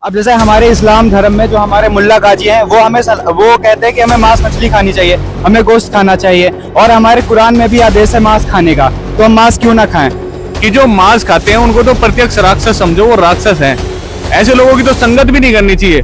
अब जैसे हमारे इस्लाम धर्म में जो हमारे मुल्ला काजी हैं वो कहते हैं कि हमें मांस मछली खानी चाहिए, हमें गोश्त खाना चाहिए, और हमारे कुरान में भी आदेश है मांस खाने का, तो हम मांस क्यों ना खाएं। कि जो मांस खाते हैं उनको तो प्रत्यक्ष राक्षस समझो, वो राक्षस हैं। ऐसे लोगों की तो संगत भी नहीं करनी चाहिए,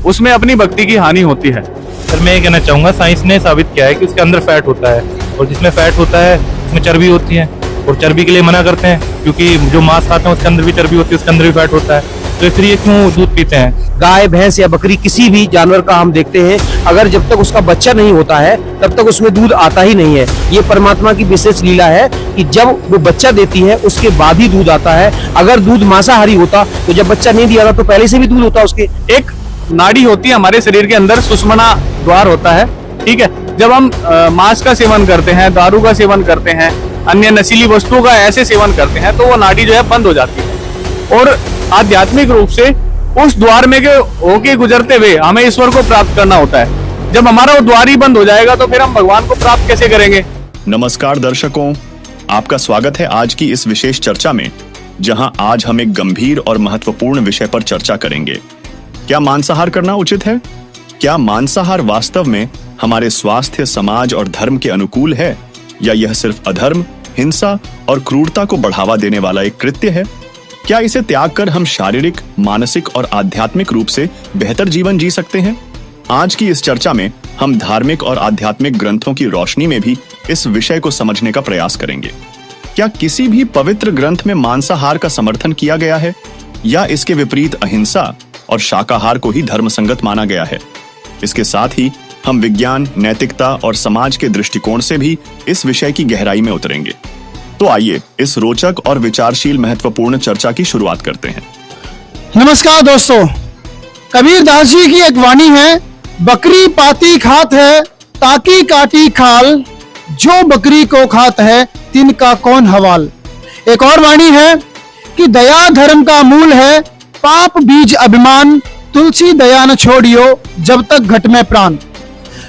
उसमें अपनी भक्ति की हानि होती है। सर मैं ये कहना चाहूंगा, साइंस ने साबित किया है कि उसके अंदर फैट होता है, और जिसमें फैट होता है उसमें चर्बी होती है, और चर्बी के लिए मना करते हैं क्योंकि जो मांस खाते हैं उसके अंदर भी चर्बी होती है, उसके अंदर भी फैट होता है, तो इसलिए क्यों दूध पीते हैं। गाय भैंस या बकरी किसी भी जानवर का हम देखते हैं, अगर जब तक उसका बच्चा नहीं होता है तब तक उसमें दूध आता ही नहीं है। ये परमात्मा की विशेष लीला है कि जब वो बच्चा देती है उसके बाद ही दूध आता है। अगर दूध मांसाहारी होता तो जब बच्चा नहीं दिया था तो पहले से भी दूध होता उसके। एक नाड़ी होती है हमारे शरीर के अंदर, सुषुम्ना द्वार होता है, ठीक है। जब हम मांस का सेवन करते हैं, दारू का सेवन करते हैं, अन्य नशीली वस्तुओं का ऐसे सेवन करते हैं, तो वो नाड़ी जो है बंद हो जाती है, और आध्यात्मिक रूप से उस द्वार में के होके गुजरते हुए हमें ईश्वर को प्राप्त करना होता है। जब हमारा वो द्वार ही बंद हो जाएगा तो फिर हम भगवान को प्राप्त कैसे करेंगे। नमस्कार दर्शकों, आपका स्वागत है आज की इस विशेष चर्चा में, जहां आज हम एक गंभीर और महत्वपूर्ण विषय पर चर्चा करेंगे। क्या मांसाहार करना उचित है? क्या मांसाहार वास्तव में हमारे स्वास्थ्य, समाज और धर्म के अनुकूल है, या यह सिर्फ अधर्म, हिंसा और क्रूरता को बढ़ावा देने वाला एक कृत्य है? क्या इसे त्याग कर हम शारीरिक, मानसिक और आध्यात्मिक रूप से बेहतर जीवन जी सकते हैं? आज की इस चर्चा में हम धार्मिक और आध्यात्मिक ग्रंथों की रोशनी में भी इस विषय को समझने का प्रयास करेंगे। क्या किसी भी पवित्र ग्रंथ में मांसाहार का समर्थन किया गया है, या इसके विपरीत अहिंसा और शाकाहार को ही धर्मसंगत माना गया है? इसके साथ ही हम विज्ञान, नैतिकता और समाज के दृष्टिकोण से भी इस विषय की गहराई में उतरेंगे। तो आइए इस रोचक और विचारशील महत्वपूर्ण चर्चा की शुरुआत करते हैं। नमस्कार दोस्तों, कबीर दास जी की एक वाणी है, बकरी पाती खात है ताकि काटी खाल, जो बकरी को खात है तिनका कौन हवाल। एक और वाणी है कि दया धर्म का मूल है, पाप बीज अभिमान, तुलसी दया न छोड़ियो जब तक घट में प्राण।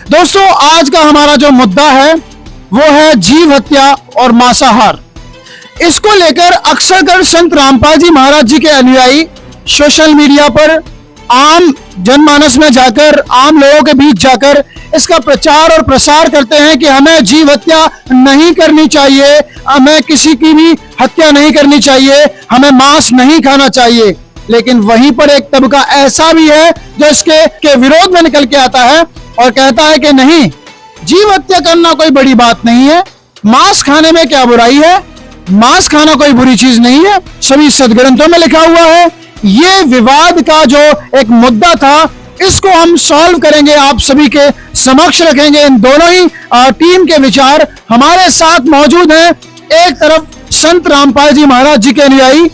दोस्तों, आज का हमारा जो मुद्दा है वो है जीव हत्या और मांसाहार। इसको लेकर अक्सर कर संत रामपाल जी महाराज जी के अनुयायी सोशल मीडिया पर आम जनमानस में जाकर, आम लोगों के बीच जाकर इसका प्रचार और प्रसार करते हैं कि हमें जीव हत्या नहीं करनी चाहिए, हमें किसी की भी हत्या नहीं करनी चाहिए, हमें मांस नहीं खाना चाहिए। लेकिन वहीं पर एक तबका ऐसा भी है जो इसके विरोध में निकल के आता है और कहता है कि नहीं, जीव हत्या करना कोई बड़ी बात नहीं है, मांस खाने में क्या बुराई है, मांस खाना कोई बुरी चीज नहीं है, सभी सदग्रंथों में लिखा हुआ है। ये विवाद का जो एक मुद्दा था, इसको हम सॉल्व करेंगे, आप सभी के समक्ष रखेंगे इन दोनों ही टीम के विचार। हमारे साथ मौजूद हैं एक तरफ संत रामपाल जी महाराज जी के अनुयायी,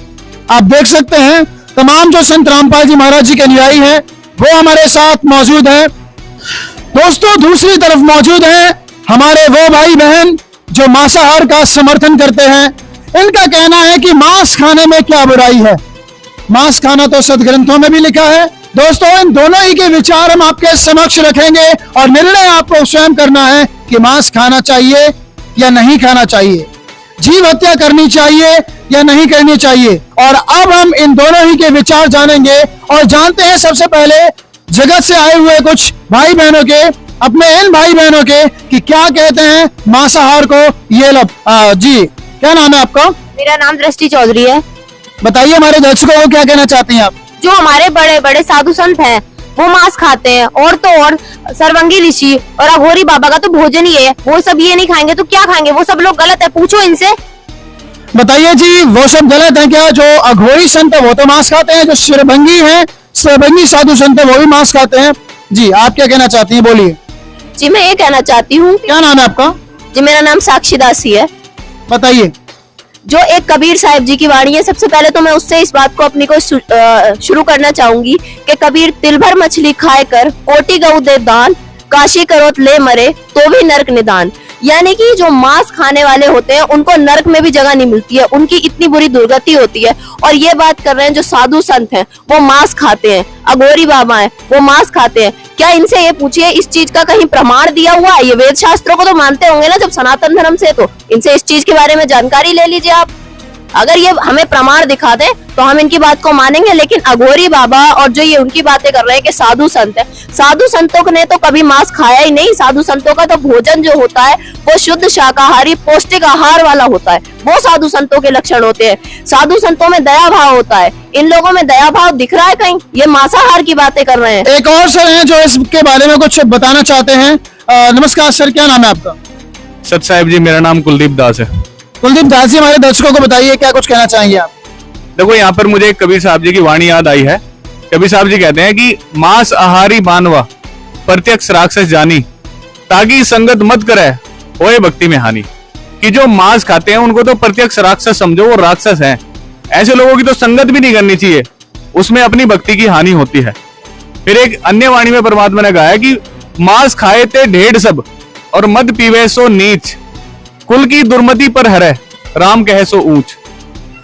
आप देख सकते हैं तमाम जो संत रामपाल जी महाराज जी के अनुयायी हैं वो हमारे साथ मौजूद हैं। दोस्तों, दूसरी तरफ मौजूद हैं हमारे वो भाई बहन जो मांसाहार का समर्थन करते हैं। इनका कहना है कि मांस खाने में क्या बुराई है, मांस खाना तो सदग्रंथों में भी लिखा है। दोस्तों, इन दोनों ही के विचार हम आपके समक्ष रखेंगे और निर्णय आपको स्वयं करना है कि मांस खाना चाहिए या नहीं खाना चाहिए, जीव हत्या करनी चाहिए या नहीं करनी चाहिए। और अब हम इन दोनों ही के विचार जानेंगे और जानते हैं सबसे पहले जगत से आए हुए कुछ भाई बहनों के, अपने इन भाई बहनों के, कि क्या कहते हैं मांसाहार को। ये लो जी, क्या नाम है आपका? मेरा नाम दृष्टि चौधरी है। बताइए हमारे दर्शकों को क्या कहना चाहती हैं आप? जो हमारे बड़े बड़े साधु संत हैं वो मांस खाते हैं, और तो और सर्वंगी ऋषि और अघोरी बाबा का तो भोजन ही है, वो सब ये नहीं खाएंगे तो क्या खाएंगे? वो सब लोग गलत है, पूछो इनसे। बताइए जी, वो सब गलत है क्या? जो अघोरी संत है वो तो मांस खाते हैं, जो शिरभंगी है, शिरभंगी साधु संत है वो भी मांस खाते हैं। जी, आप क्या कहना चाहती हैं, बोलिए। जी, मैं ये कहना चाहती हूँ। क्या नाम है आपका? जी, मेरा नाम साक्षी दासी है। बताइए। जो एक कबीर साहिब जी की वाणी है, सबसे पहले तो मैं उससे इस बात को अपनी को शुरू करना चाहूंगी कि कबीर तिल भर मछली खाए कर कोटि गऊ दे दान, काशी करोत ले मरे तो भी नरक निदान। यानी कि जो मांस खाने वाले होते हैं उनको नरक में भी जगह नहीं मिलती है, उनकी इतनी बुरी दुर्गति होती है। और ये बात कर रहे हैं जो साधु संत हैं वो मांस खाते हैं, अघोरी बाबा हैं वो मांस खाते हैं। क्या इनसे ये पूछिए इस चीज का कहीं प्रमाण दिया हुआ है? ये वेद शास्त्रों को तो मानते होंगे ना जब सनातन धर्म से, तो इनसे इस चीज के बारे में जानकारी ले लीजिए आप। अगर ये हमें प्रमाण दिखा दे तो हम इनकी बात को मानेंगे। लेकिन अघोरी बाबा और जो ये उनकी बातें कर रहे हैं कि साधु संत है, साधु संतों ने तो कभी मांस खाया ही नहीं। साधु संतों का तो भोजन जो होता है वो शुद्ध शाकाहारी पौष्टिक आहार वाला होता है, वो साधु संतों के लक्षण होते हैं। साधु संतों में दया भाव होता है, इन लोगों में दया भाव दिख रहा है कहीं? ये मांसाहार की बातें कर रहे हैं। एक और सर हैं जो इसके बारे में कुछ बताना चाहते हैं। नमस्कार सर, क्या नाम है आपका? सत साहिब जी, मेरा नाम कुलदीप दास है। कुलदीप दास जी, हमारे दर्शकों को बताइए क्या कुछ कहना चाहेंगे आप? देखो, यहाँ पर मुझे कबीर साहब जी की वाणी याद आई है। कबीर साहब जी कहते हैं कि मांस आहारी मानवा प्रत्यक्ष राक्षस जानी, ताकि संगत मत करे होए भक्ति में हानि। कि जो मांस खाते हैं उनको तो प्रत्यक्ष राक्षस समझो, वो राक्षस हैं। ऐसे लोगों की तो संगत भी नहीं करनी चाहिए, उसमें अपनी भक्ति की हानि होती है। फिर एक अन्य वाणी में परमात्मा ने कहा है कि मांस खाए थे ढेर सब और मद पीवे सो नीच, कुल की दुर्मति पर हरे राम कहे सो ऊंच।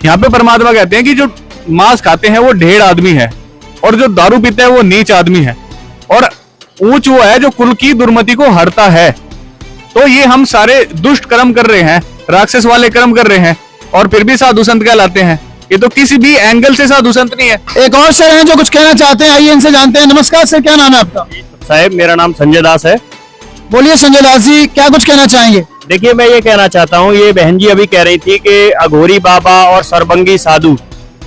यहाँ पे परमात्मा कहते हैं कि जो मांस खाते हैं वो ढेर आदमी है और जो दारू पीता है वो नीच आदमी है, और ऊंच वो है जो कुल की दुर्मति को हरता है। तो ये हम सारे दुष्ट कर्म कर रहे हैं, राक्षस वाले कर्म कर रहे हैं, और फिर भी साधु संत कहलाते हैं। ये तो किसी भी एंगल से साधु संत नहीं है। एक और सर हैं जो कुछ कहना चाहते हैं, आइए इनसे जानते हैं। नमस्कार सर, क्या नाम है आपका? साहब, मेरा नाम संजय दास है। बोलिए संजय दास जी, क्या कुछ कहना चाहेंगे? देखिए, मैं ये कहना चाहता हूँ, ये बहन जी अभी कह रही थी कि अघोरी बाबा और सरबंगी साधु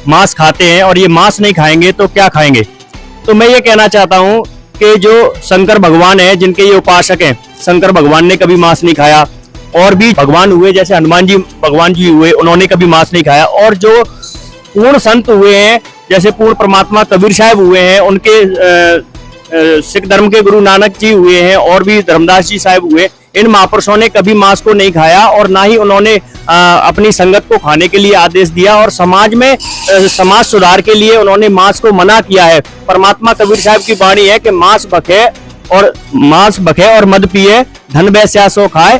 मांस खाते हैं और ये मांस नहीं खाएंगे तो क्या खाएंगे। तो मैं ये कहना चाहता हूँ कि जो शंकर भगवान है, जिनके ये उपासक हैं, शंकर भगवान ने कभी मांस नहीं खाया, और भी भगवान हुए जैसे हनुमान जी भगवान जी हुए, उन्होंने कभी मांस नहीं खाया। और जो पूर्ण संत हुए हैं, जैसे पूर्ण परमात्मा कबीर साहब हुए हैं, उनके सिख धर्म के गुरु नानक जी हुए हैं, और भी धर्मदास जी साहब हुए, इन महापुरुषों ने कभी मांस को नहीं खाया और ना ही उन्होंने अपनी संगत को खाने के लिए आदेश दिया, और समाज में समाज सुधार के लिए उन्होंने मांस को मना किया है। परमात्मा कबीर साहब की वाणी है कि मांस बखे और मद पिए, धन बैस्या सो खाए,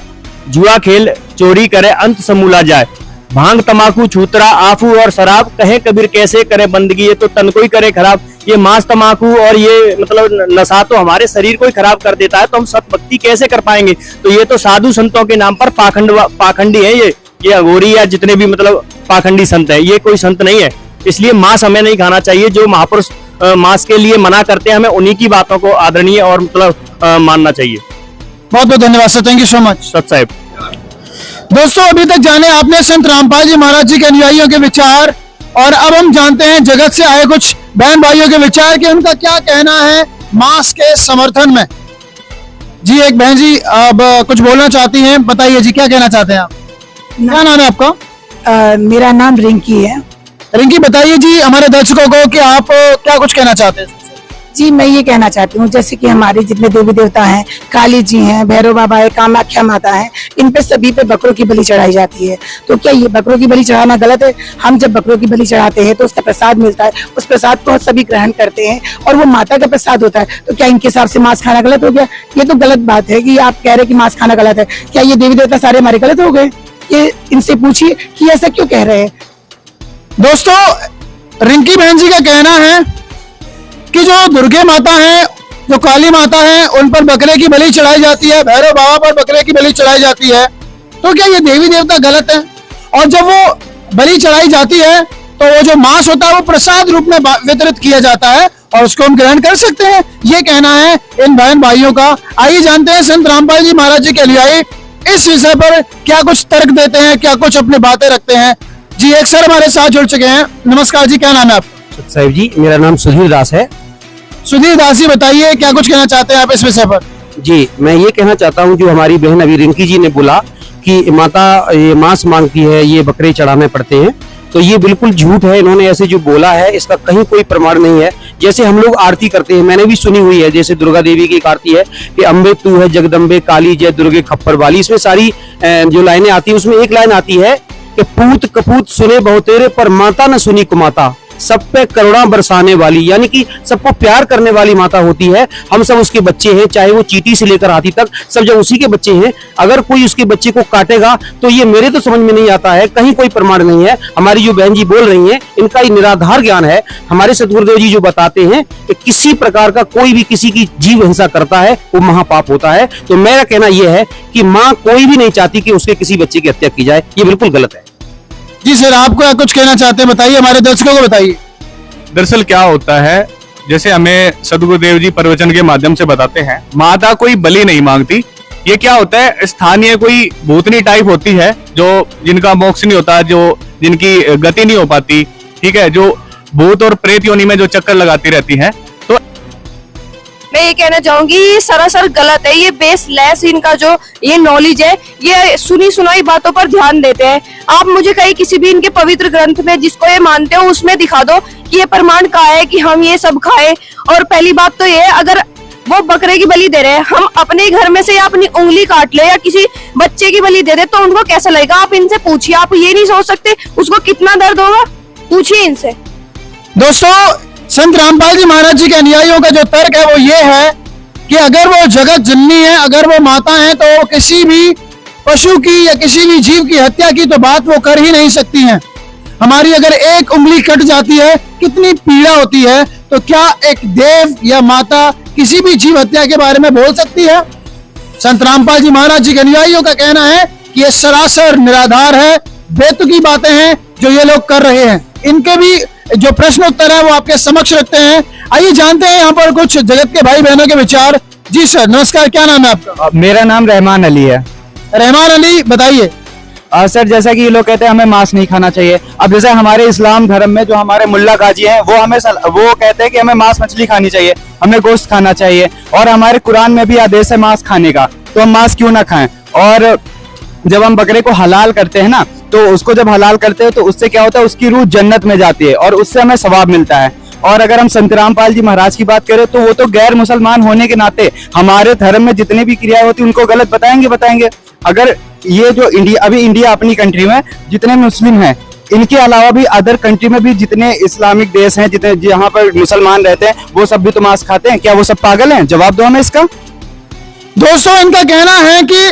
जुआ खेल चोरी करे, अंत समूला जाए। भांग तमाकू छूतरा आफू और शराब, कहे कबीर कैसे करे बंदगी, ये तो तन को ही करे खराब। ये मांस तमाकू और ये मतलब नशा तो हमारे शरीर को ही खराब कर देता है, तो हम सत भक्ति कैसे कर पाएंगे। तो ये तो साधु संतों के नाम पर पाखंडी है, ये अघोरी या जितने भी मतलब पाखंडी संत है, ये कोई संत नहीं है। इसलिए मांस हमें नहीं खाना चाहिए। जो महापुरुष मांस के लिए मना करते हैं, हमें उन्हीं की बातों को आदरणीय और मतलब मानना चाहिए। बहुत बहुत धन्यवाद sir, thank you so much. सत साहब। दोस्तों, अभी तक जाने आपने संत रामपाल जी महाराज जी के अनुयायियों के विचार, और अब हम जानते हैं जगत से आए कुछ बहन भाइयों के विचार कि उनका क्या कहना है मांस के समर्थन में। जी, एक बहन जी अब कुछ बोलना चाहती हैं, बताइए जी, क्या कहना चाहते हैं आप? क्या नाम है आपका? मेरा नाम रिंकी है। रिंकी, बताइए जी हमारे दर्शकों को कि आप क्या कुछ कहना चाहते हैं। जी, मैं ये कहना चाहती हूँ, जैसे कि हमारे जितने देवी देवता हैं, काली जी हैं, भैरव बाबा है, कामाख्या माता है, इन पे सभी पे बकरों की बलि चढ़ाई जाती है। तो क्या ये बकरों की बलि चढ़ाना गलत है? हम जब बकरों की बलि चढ़ाते हैं तो उसका प्रसाद मिलता है, उस प्रसाद को सभी ग्रहण करते हैं और वो माता का प्रसाद होता है। तो क्या इनके हिसाब से मांस खाना गलत हो गया? ये तो गलत बात है कि आप कह रहे हैं कि मांस खाना गलत है। क्या ये देवी देवता सारे हमारे गलत हो गए? ये इनसे पूछिए कि ऐसा क्यों कह रहे हैं। दोस्तों, रिंकी बहन जी का कहना है कि जो दुर्गे माता है, जो काली माता है, उन पर बकरे की बलि चढ़ाई जाती है, भैरव बाबा पर बकरे की बलि चढ़ाई जाती है। तो क्या ये देवी देवता गलत है? और जब वो बलि चढ़ाई जाती है तो वो जो मांस होता है वो प्रसाद रूप में वितरित किया जाता है और उसको हम ग्रहण कर सकते हैं, ये कहना है इन बहन भाइयों का। आइए जानते हैं संत रामपाल जी महाराज जी के अनुयायी इस विषय पर क्या कुछ तर्क देते हैं, क्या कुछ अपनी बातें रखते हैं। जी, एक सर हमारे साथ जुड़ चुके हैं। नमस्कार जी, क्या नाम है आपका? साहिब जी, मेरा नाम सुधीर दास है। सुधीर दास जी, बताइए क्या कुछ कहना चाहते हैं आप इस विषय पर। जी, मैं ये कहना चाहता हूँ, जो हमारी बहन अभी रिंकी जी ने बोला कि माता ये मांस मांगती है, ये बकरे चढ़ाने पड़ते हैं, तो ये बिल्कुल झूठ है। इन्होंने ऐसे जो बोला है इसका कहीं कोई प्रमाण नहीं है। जैसे हम लोग आरती करते हैं, मैंने भी सुनी हुई है, जैसे दुर्गा देवी की एक आरती है कि अम्बे तू है जगदम्बे काली जय दुर्गे खप्पर वाली। इसमें सारी जो लाइनें आती है, उसमें एक लाइन आती है कि पूत कपूत सुने बहुतेरे पर माता न सुनी कुमाता, सब पे करुणा बरसाने वाली, यानी कि सबको प्यार करने वाली माता होती है। हम सब उसके बच्चे हैं, चाहे वो चींटी से लेकर हाथी तक सब जब उसी के बच्चे हैं। अगर कोई उसके बच्चे को काटेगा तो ये मेरे तो समझ में नहीं आता है, कहीं कोई प्रमाण नहीं है। हमारी जो बहन जी बोल रही हैं, इनका ये निराधार ज्ञान है। हमारे सतगुरुदेव जी जो बताते हैं कि किसी प्रकार का कोई भी किसी की जीव हिंसा करता है वो महापाप होता है। तो मेरा कहना यह है कि माँ कोई भी नहीं चाहती कि उसके किसी बच्चे की हत्या की जाए, ये बिल्कुल गलत है। जी सर, आप क्या कुछ कहना चाहते हैं, बताइए, हमारे दर्शकों को बताइए। दरअसल क्या होता है, जैसे हमें सदगुरुदेव जी प्रवचन के माध्यम से बताते हैं, माता कोई बलि नहीं मांगती। ये क्या होता है, स्थानीय कोई भूतनी टाइप होती है जो जिनका मोक्ष नहीं होता, जो जिनकी गति नहीं हो पाती, ठीक है, जो भूत और प्रेत योनि में जो चक्कर लगाती रहती है। तो मैं ये कहना चाहूंगी ये सरासर गलत है, ये बेसलेस इनका जो ये नॉलेज है, ये सुनी सुनाई बातों पर ध्यान देते हैं। आप मुझे कहीं किसी भी इनके पवित्र ग्रंथ में जिसको ये मानते हो उसमें दिखा दो कि ये प्रमाण कहाँ है कि हम ये सब खाएं। और पहली बात तो ये, अगर वो बकरे की बलि दे रहे हैं, हम अपने घर में से या अपनी उंगली काट ले या किसी बच्चे की बलि दे दे तो उनको कैसा लगेगा? आप इनसे पूछिए, आप ये नहीं सोच सकते उसको कितना दर्द होगा, पूछिए इनसे। दोस्तों, संत रामपाल जी महाराज जी के अनुयायियों का जो तर्क है वो ये है कि अगर वो जगत जननी है, अगर वो माता है, तो वो किसी भी पशु की या किसी भी जीव की हत्या की तो बात वो कर ही नहीं सकती हैं। हमारी अगर एक उंगली कट जाती है कितनी पीड़ा होती है, तो क्या एक देव या माता किसी भी जीव हत्या के बारे में बोल सकती है? संत रामपाल जी महाराज जी के अनुयायियों का कहना है कि ये सरासर निराधार है, बेतुकी बातें हैं जो ये लोग कर रहे हैं। इनके भी जो प्रश्न उत्तर है वो आपके समक्ष रखते हैं। आइए जानते हैं यहाँ पर कुछ जगत के भाई बहनों के विचार। जी सर, नमस्कार, क्या नाम है आपका? मेरा नाम रहमान अली है। रहमान अली, बताइए। सर, जैसा कि ये लोग कहते हैं हमें मांस नहीं खाना चाहिए। अब जैसे हमारे इस्लाम धर्म में जो हमारे मुल्ला काजी हैं वो कहते हैं कि हमें मांस मछली खानी चाहिए, हमें गोश्त खाना चाहिए, और हमारे कुरान में भी आदेश है मांस खाने का, तो हम मांस क्यों ना खाएं। और जब हम बकरे को हलाल करते हैं ना, तो उसको जब हलाल करते हैं तो उससे क्या होता है, उसकी रूह जन्नत में जाती है और उससे हमें सवाब मिलता है। और अगर हम संत रामपाल जी महाराज की बात करें तो वो तो गैर मुसलमान होने के नाते हमारे धर्म में जितनी भी क्रियाएं होती उनको गलत बताएंगे। अगर ये जो इंडिया अपनी कंट्री में जितने मुस्लिम हैं, इनके अलावा भी अदर कंट्री में भी जितने इस्लामिक देश हैं, जितने जहाँ पर मुसलमान रहते हैं, वो सब भी तो मांस खाते हैं। क्या वो सब पागल हैं? जवाब दो हमें इसका। दोस्तों, इनका कहना है कि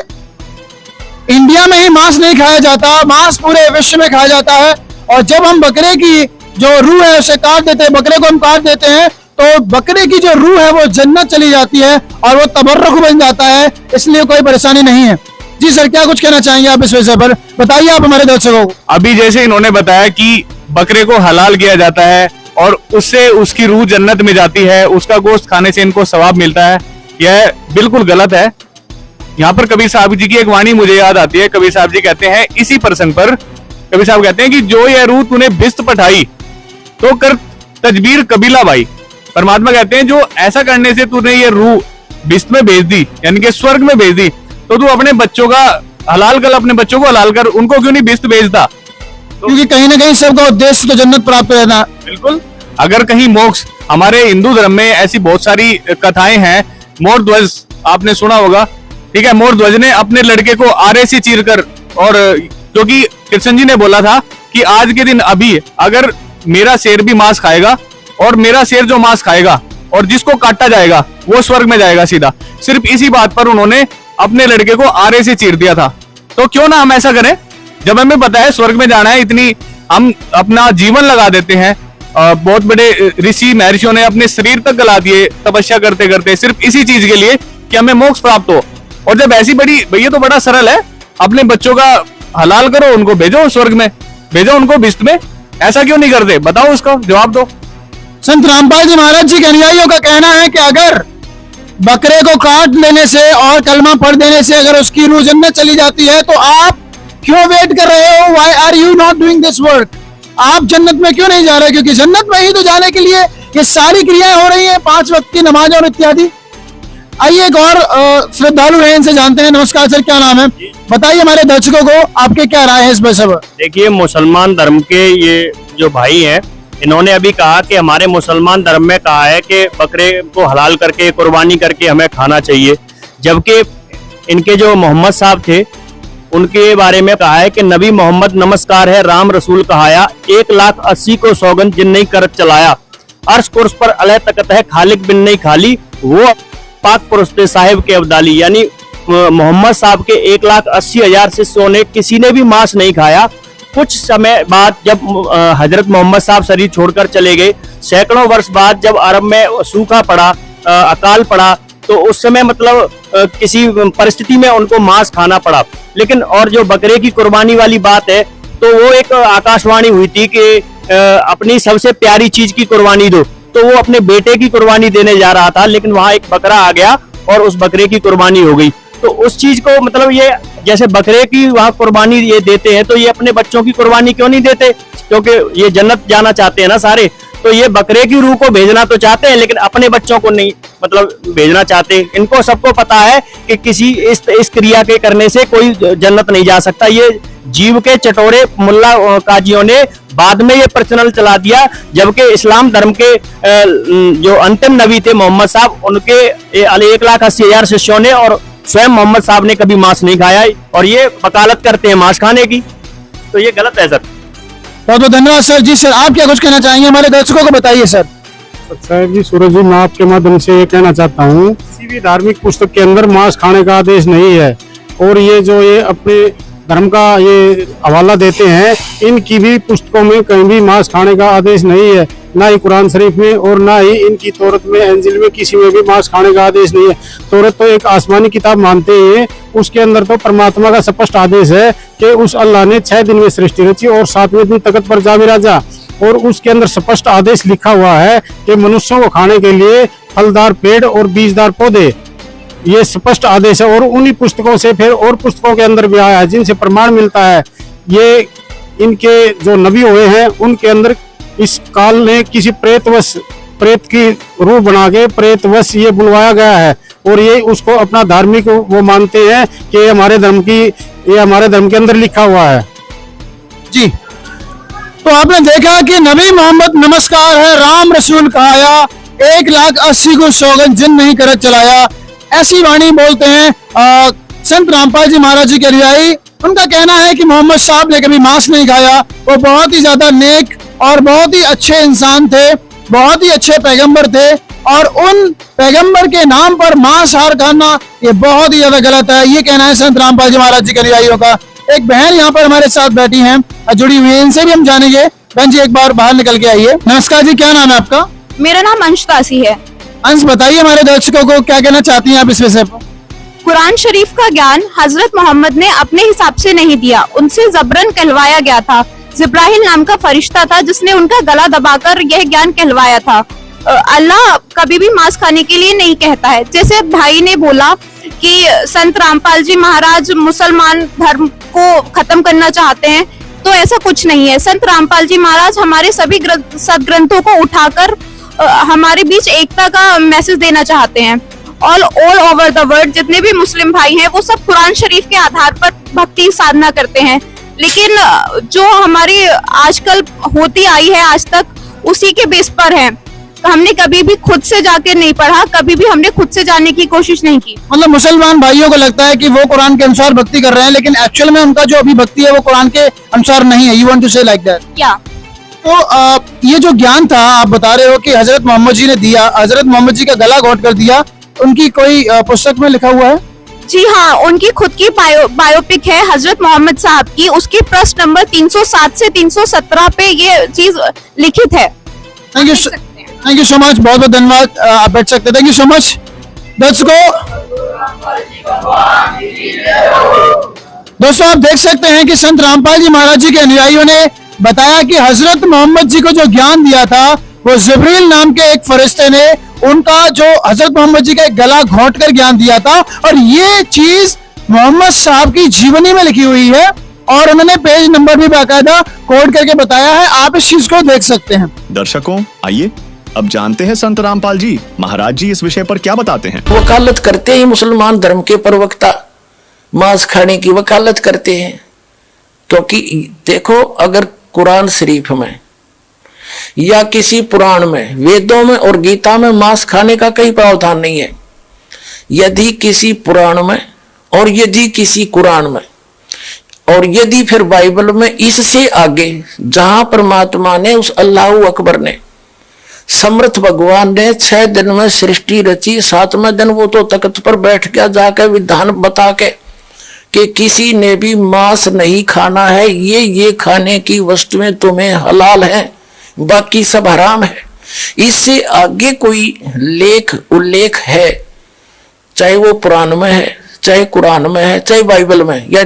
इंडिया में ही मांस नहीं खाया जाता, मांस पूरे विश्व में खाया जाता है। और जब हम बकरे की जो रूह है उसे काट देते हैं, बकरे को हम काट देते हैं, तो बकरे की जो रूह है वो जन्नत चली जाती है और वो तबर्रुक बन जाता है, इसलिए कोई परेशानी नहीं है। जी सर, क्या कुछ कहना चाहेंगे आप इस विषय पर? बताइए आप हमारे दर्शकों को। अभी जैसे इन्होंने बताया कि बकरे को हलाल किया जाता है और उससे उसकी रूह जन्नत में जाती है, उसका गोश्त खाने से इनको सवाब मिलता है, यह बिल्कुल गलत है। यहाँ पर कबीर साहब जी की एक वाणी मुझे याद आती है। कबीर साहब जी कहते हैं इसी प्रसंग पर, कबीर साहब कहते हैं कि जो यह रूह तूने बिस्त पठाई तो कर तजबीर कबीला भाई। परमात्मा कहते हैं जो ऐसा करने से तूने ये रूह बिस्त में भेज दी, यानी कि स्वर्ग में भेज दी, तो तू अपने बच्चों का हलाल कर, अपने बच्चों को हलाल कर, उनको क्यों नहीं बिस्त भेजता? क्योंकि कहीं ना कहीं सबका उद्देश्य तो जन्नत प्राप्त करना। बिल्कुल, अगर कहीं मोक्ष, हमारे हिंदू धर्म में ऐसी बहुत सारी कथाएं हैं। मोर ध्वज आपने सुना होगा, ठीक है। मोर ध्वज ने अपने लड़के को आरे से चीर कर, और क्योंकि कृष्ण जी ने बोला था कि आज के दिन अभी अगर मेरा शेर भी मांस खाएगा और मेरा शेर जो मांस खाएगा और जिसको काटा जाएगा वो स्वर्ग में जाएगा सीधा। सिर्फ इसी बात पर उन्होंने अपने लड़के को आरे से चीर दिया था। तो क्यों ना हम ऐसा करें, जब हमें पता है स्वर्ग में जाना है, इतनी हम अपना जीवन लगा देते हैं। बहुत बड़े ऋषि महर्षियों ने अपने शरीर तक गला दिए तपस्या करते करते, सिर्फ इसी चीज के लिए कि हमें मोक्ष प्राप्त हो। और जब ऐसी बड़ी, भैया तो बड़ा सरल है, अपने बच्चों का हलाल करो, उनको भेजो स्वर्ग में, भेजो उनको बिस्त में। ऐसा क्यों नहीं करते, बताओ, उसका जवाब दो। संत रामपाल जी महाराज जी के अनुयायियों का कहना है कि अगर बकरे को काट लेने से और कलमा पढ़ देने से अगर उसकी रूह जन्नत चली जाती है, तो आप क्यों वेट कर रहे हो? Why are you not doing this work? आप जन्नत में क्यों नहीं जा रहे? क्योंकि जन्नत में ही तो जाने के लिए ये सारी क्रियाएं हो रही हैं, 5 वक्त की नमाज और इत्यादि। आइए एक और श्रद्धालु है, इनसे जानते हैं। नमस्कार सर, क्या नाम है? बताइए हमारे दर्शकों को आपके क्या राय है इस विषय पर। देखिए, मुसलमान धर्म के ये जो भाई हैं, इन्होंने अभी कहा कि हमारे मुसलमान धर्म में कहा है कि बकरे को हलाल करके, कुर्बानी करके हमें खाना चाहिए, जबकि इनके जो मोहम्मद साहब थे उनके बारे में कहा है कि नबी मोहम्मद नमस्कार है, राम रसूल कहाया, 1,80,000 को सौगंध जिन नहीं करत चलाया, अर्श कुर्स पर अलह तकत है, खालिक बिन नहीं खाली, वो पाक पुरुस्ते साहिब के अब्दाली। यानी मोहम्मद साहब के 1,80,000 शिष्यों ने किसी ने भी मांस नहीं खाया। कुछ समय बाद जब हजरत मोहम्मद साहब शरीर छोड़कर चले गए, सैकड़ों वर्ष बाद जब अरब में सूखा पड़ा, अकाल पड़ा, तो उस समय मतलब किसी परिस्थिति में उनको मांस खाना पड़ा। लेकिन और जो बकरे की कुर्बानी वाली बात है, तो वो एक आकाशवाणी हुई थी कि अपनी सबसे प्यारी चीज की कुर्बानी दो, तो वो अपने बेटे की कुर्बानी देने जा रहा था, लेकिन वहां एक बकरा आ गया और उस बकरे की कुर्बानी हो गई। तो उस चीज को मतलब ये जैसे बकरे की वहां कुर्बानी ये देते हैं, तो ये अपने बच्चों की कुर्बानी क्यों नहीं देते? क्योंकि ये जन्नत जाना चाहते हैं ना सारे, तो ये बकरे की रूह को भेजना तो चाहते हैं, लेकिन अपने बच्चों को नहीं मतलब भेजना चाहते। इनको सबको पता है कि किसी इस क्रिया के करने से कोई जन्नत नहीं जा सकता। ये जीव के चटोरे मुल्ला काजियों ने बाद में ये प्रचलन चला दिया, जबकि इस्लाम धर्म के जो अंतिम नबी थे मोहम्मद साहब, उनके 1,80,000 शिष्यों ने और स्वयं मोहम्मद साहब ने कभी मांस नहीं खाया, और ये वकालत करते हैं मांस खाने की, तो ये गलत है सर। बहुत बहुत धन्यवाद सर। जी सर, आप क्या कुछ कहना चाहेंगे हमारे दर्शकों को बताइए सर। साहब जी, सूरज जी, मैं आपके माध्यम से ये कहना चाहता हूँ, किसी भी धार्मिक पुस्तक के अंदर मांस खाने का आदेश नहीं है, और ये जो ये अपने धर्म का ये हवाला देते हैं, इनकी भी पुस्तकों में कहीं भी मांस खाने का आदेश नहीं है, ना ही कुरान शरीफ में और ना ही इनकी तौरत में, इंजिल में, किसी में भी मांस खाने का आदेश नहीं है। तौरत तो एक आसमानी किताब मानते हैं, उसके अंदर तो परमात्मा का स्पष्ट आदेश है कि उस अल्लाह ने 6 दिन में सृष्टि रची और 7वें दिन तख्त पर जा विराजा, और उसके अंदर स्पष्ट आदेश लिखा हुआ है कि मनुष्यों को खाने के लिए फलदार पेड़ और बीजदार पौधे, ये स्पष्ट आदेश है। और उन्हीं पुस्तकों से फिर और पुस्तकों के अंदर भी आया है, जिनसे प्रमाण मिलता है। ये इनके जो नबी हुए हैं, उनके अंदर इस काल ने किसी प्रेत की रूह बना के प्रेतवश ये बुलवाया गया है, और ये उसको अपना धार्मिक वो मानते हैं कि ये हमारे धर्म के अंदर लिखा हुआ है। जी, तो आपने देखा कि नबी मोहम्मद नमस्कार है राम रसूल कहाया, 1,80,000 को सौगन जिन नहीं करत चलाया, ऐसी वाणी बोलते हैं संत रामपाल जी महाराज जी के अनुयायी। उनका कहना है कि मोहम्मद साहब ने कभी मांस नहीं खाया, वो बहुत ही ज्यादा नेक और बहुत ही अच्छे इंसान थे, बहुत ही अच्छे पैगंबर थे, और उन पैगंबर के नाम पर मांसाहार खाना ये बहुत ही ज्यादा गलत है। ये कहना है संत रामपाल जी महाराज जी के अनुयायियों का। एक बहन यहाँ पर हमारे साथ बैठी हैं, जुड़ी हुई है, इनसे भी हम जानेंगे। बहन जी, एक बार बाहर निकल के आइए। नमस्कार जी, क्या नाम है आपका? मेरा नाम अंश दासी है। अंश, बताइए हमारे दर्शकों को क्या कहना चाहती हैं आप इस विषय पर? कुरान शरीफ का ज्ञान हजरत मोहम्मद ने अपने हिसाब से नहीं दिया, उनसे जबरन कहलवाया गया था। जिब्राहिल नाम का फरिश्ता था जिसने उनका गला दबाकर यह ज्ञान कहलवाया था। अल्लाह कभी भी मांस खाने के लिए नहीं कहता है। जैसे भाई ने बोला कि संत रामपाल जी महाराज मुसलमान धर्म को खत्म करना चाहते हैं, तो ऐसा कुछ नहीं है। संत रामपाल जी महाराज हमारे सभी सदग्रंथों को उठाकर हमारे बीच एकता का मैसेज देना चाहते हैं। ऑल ओवर द वर्ल्ड जितने भी मुस्लिम भाई हैं वो सब कुरान शरीफ के आधार पर भक्ति साधना करते हैं, लेकिन जो हमारी आजकल होती आई है आज तक, उसी के बेस पर है। हमने कभी भी खुद से जाके नहीं पढ़ा, कभी भी हमने खुद से जानने की कोशिश नहीं की। मतलब मुसलमान भाइयों को लगता है कि वो कुरान के अनुसार भक्ति कर रहे हैं, लेकिन एक्चुअल में उनका जो अभी भक्ति है वो कुरान के अनुसार नहीं है। यू वांट टू से लाइक दैट? क्या तो ये जो ज्ञान था आप बता रहे हो कि हजरत मोहम्मद जी ने दिया, हजरत मोहम्मद जी का गला घोट कर दिया, उनकी कोई पुस्तक में लिखा हुआ है? जी हाँ, उनकी खुद की बायोपिक है हजरत मोहम्मद साहब की, उसकी पृष्ठ नंबर 307 से 317 पे ये चीज लिखित है। थैंक यू सो मच, बहुत बहुत धन्यवाद। आप बैठ सकते हैं। Thank you so much. दोस्तों आप देख सकते हैं कि संत रामपाल जी महाराज जी के अनुयायियों ने बताया कि हजरत मोहम्मद जी को जो ज्ञान दिया था वो जिब्रील नाम के एक फरिश्ते ने उनका जो हजरत मोहम्मद जी का गला घोंट कर ज्ञान दिया था, और ये चीज मोहम्मद साहब की जीवनी में लिखी हुई है, और उन्होंने पेज नंबर भी बाकायदा कोड करके बताया है। आप इस चीज को देख सकते हैं। दर्शकों, आइए अब जानते हैं संत रामपाल जी महाराज जी इस विषय पर क्या बताते हैं। वकालत करते ही मुसलमान धर्म के प्रवक्ता मांस खाने की वकालत करते हैं, क्योंकि देखो अगर कुरान शरीफ में या किसी पुराण में, वेदों में और गीता में मांस खाने का कोई प्रावधान नहीं है। यदि किसी पुराण में और यदि किसी कुरान में और यदि फिर बाइबल में, इससे आगे जहां परमात्मा ने उस अल्लाह अकबर ने समर्थ भगवान ने 6 दिन में सृष्टि रची, 7वें दिन वो तो तख्त पर बैठ गया जाकर विधान बता के कि किसी ने भी मांस नहीं खाना है, ये खाने की वस्तुएं तुम्हें हलाल हैं, बाकी सब हराम है। इससे आगे कोई लेख उल्लेख है, चाहे वो पुराण में है, चाहे कुरान में है, चाहे बाइबल में या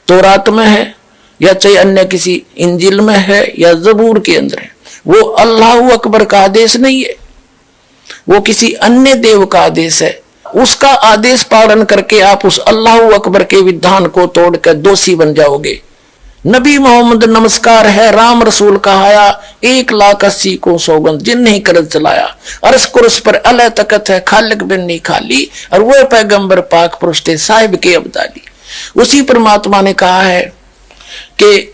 तौरात में है या चाहे अन्य किसी इंजिल में है या जबूर के अंदर है, वो अल्लाह अकबर का आदेश नहीं है, वो किसी अन्य देव का आदेश है। उसका आदेश पालन करके आप उस अल्लाह अकबर के विधान को तोड़कर दोषी बन जाओगे। नबी मोहम्मद नमस्कार है, राम रसूल कहाया, 1,80,000 को सौगंध जिन नहीं करत चलाया, अरस कुरस पर अल्लाह तकत है, खालिक बिन नहीं खाली, और वो पैगंबर पाक पुरुष थे साहिब के अब्दाली। उसी परमात्मा ने कहा है कि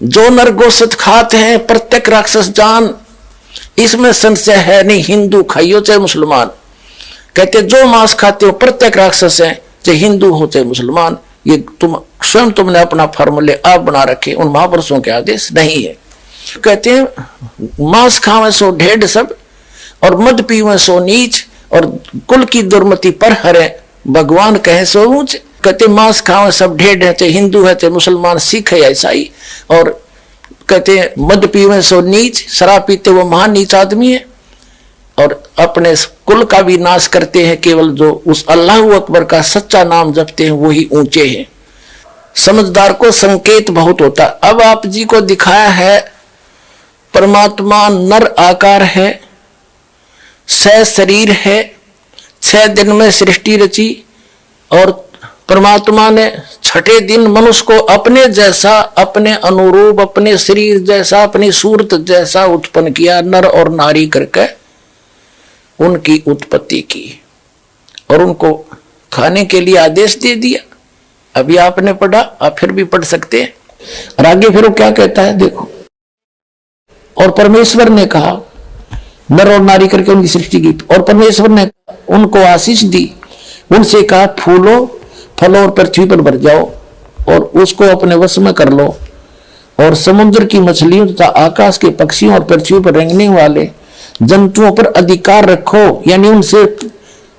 जो नर गोश्त खाते हैं प्रत्येक राक्षस जान, इसमें संशय है नहीं, हिंदू खाइयो चाहे मुसलमान। कहते जो मांस खाते हो प्रत्येक राक्षस है, चाहे हिंदू हो चाहे मुसलमान। ये तुमने अपना फॉर्मूले आप बना रखे, उन महापुरुषों के आदेश नहीं है। कहते हैं मांस खावे सो ढेड सब, और मद पीवे सो नीच, और कुल की दुर्मति पर हरे भगवान कहे सो ऊंच। कहते मांस खावे सब ढेड है, चाहे हिंदू है चाहे मुसलमान, सिख है या ईसाई। और कहते हैं मद पीवे सो नीच, शराब पीते वो महान नीच आदमी है, और अपने कुल का भी नाश करते हैं। केवल जो उस अल्लाह अकबर का सच्चा नाम जपते हैं वही ऊंचे हैं। समझदार को संकेत बहुत होता। अब आप जी को दिखाया है परमात्मा नर आकार है, 6 शरीर है, 6 दिन में सृष्टि रची, और परमात्मा ने 6ठे दिन मनुष्य को अपने जैसा, अपने अनुरूप, अपने शरीर जैसा, अपनी सूरत जैसा उत्पन्न किया, नर और नारी करके उनकी उत्पत्ति की, और उनको खाने के लिए आदेश दे दिया। अभी आपने पढ़ा, आप फिर भी पढ़ सकते हैं। और आगे फिर वो क्या कहता है देखो, और परमेश्वर ने कहा, नर और नारी करके उनकी सृष्टि की, और परमेश्वर ने उनको आशीष दी, उनसे कहा फूलो फलो और पृथ्वी पर भर जाओ, और उसको अपने वश में कर लो, और समुद्र की मछलियों तथा आकाश के पक्षियों और पृथ्वी पर रेंगने वाले जंतुओं पर अधिकार रखो। यानी उनसे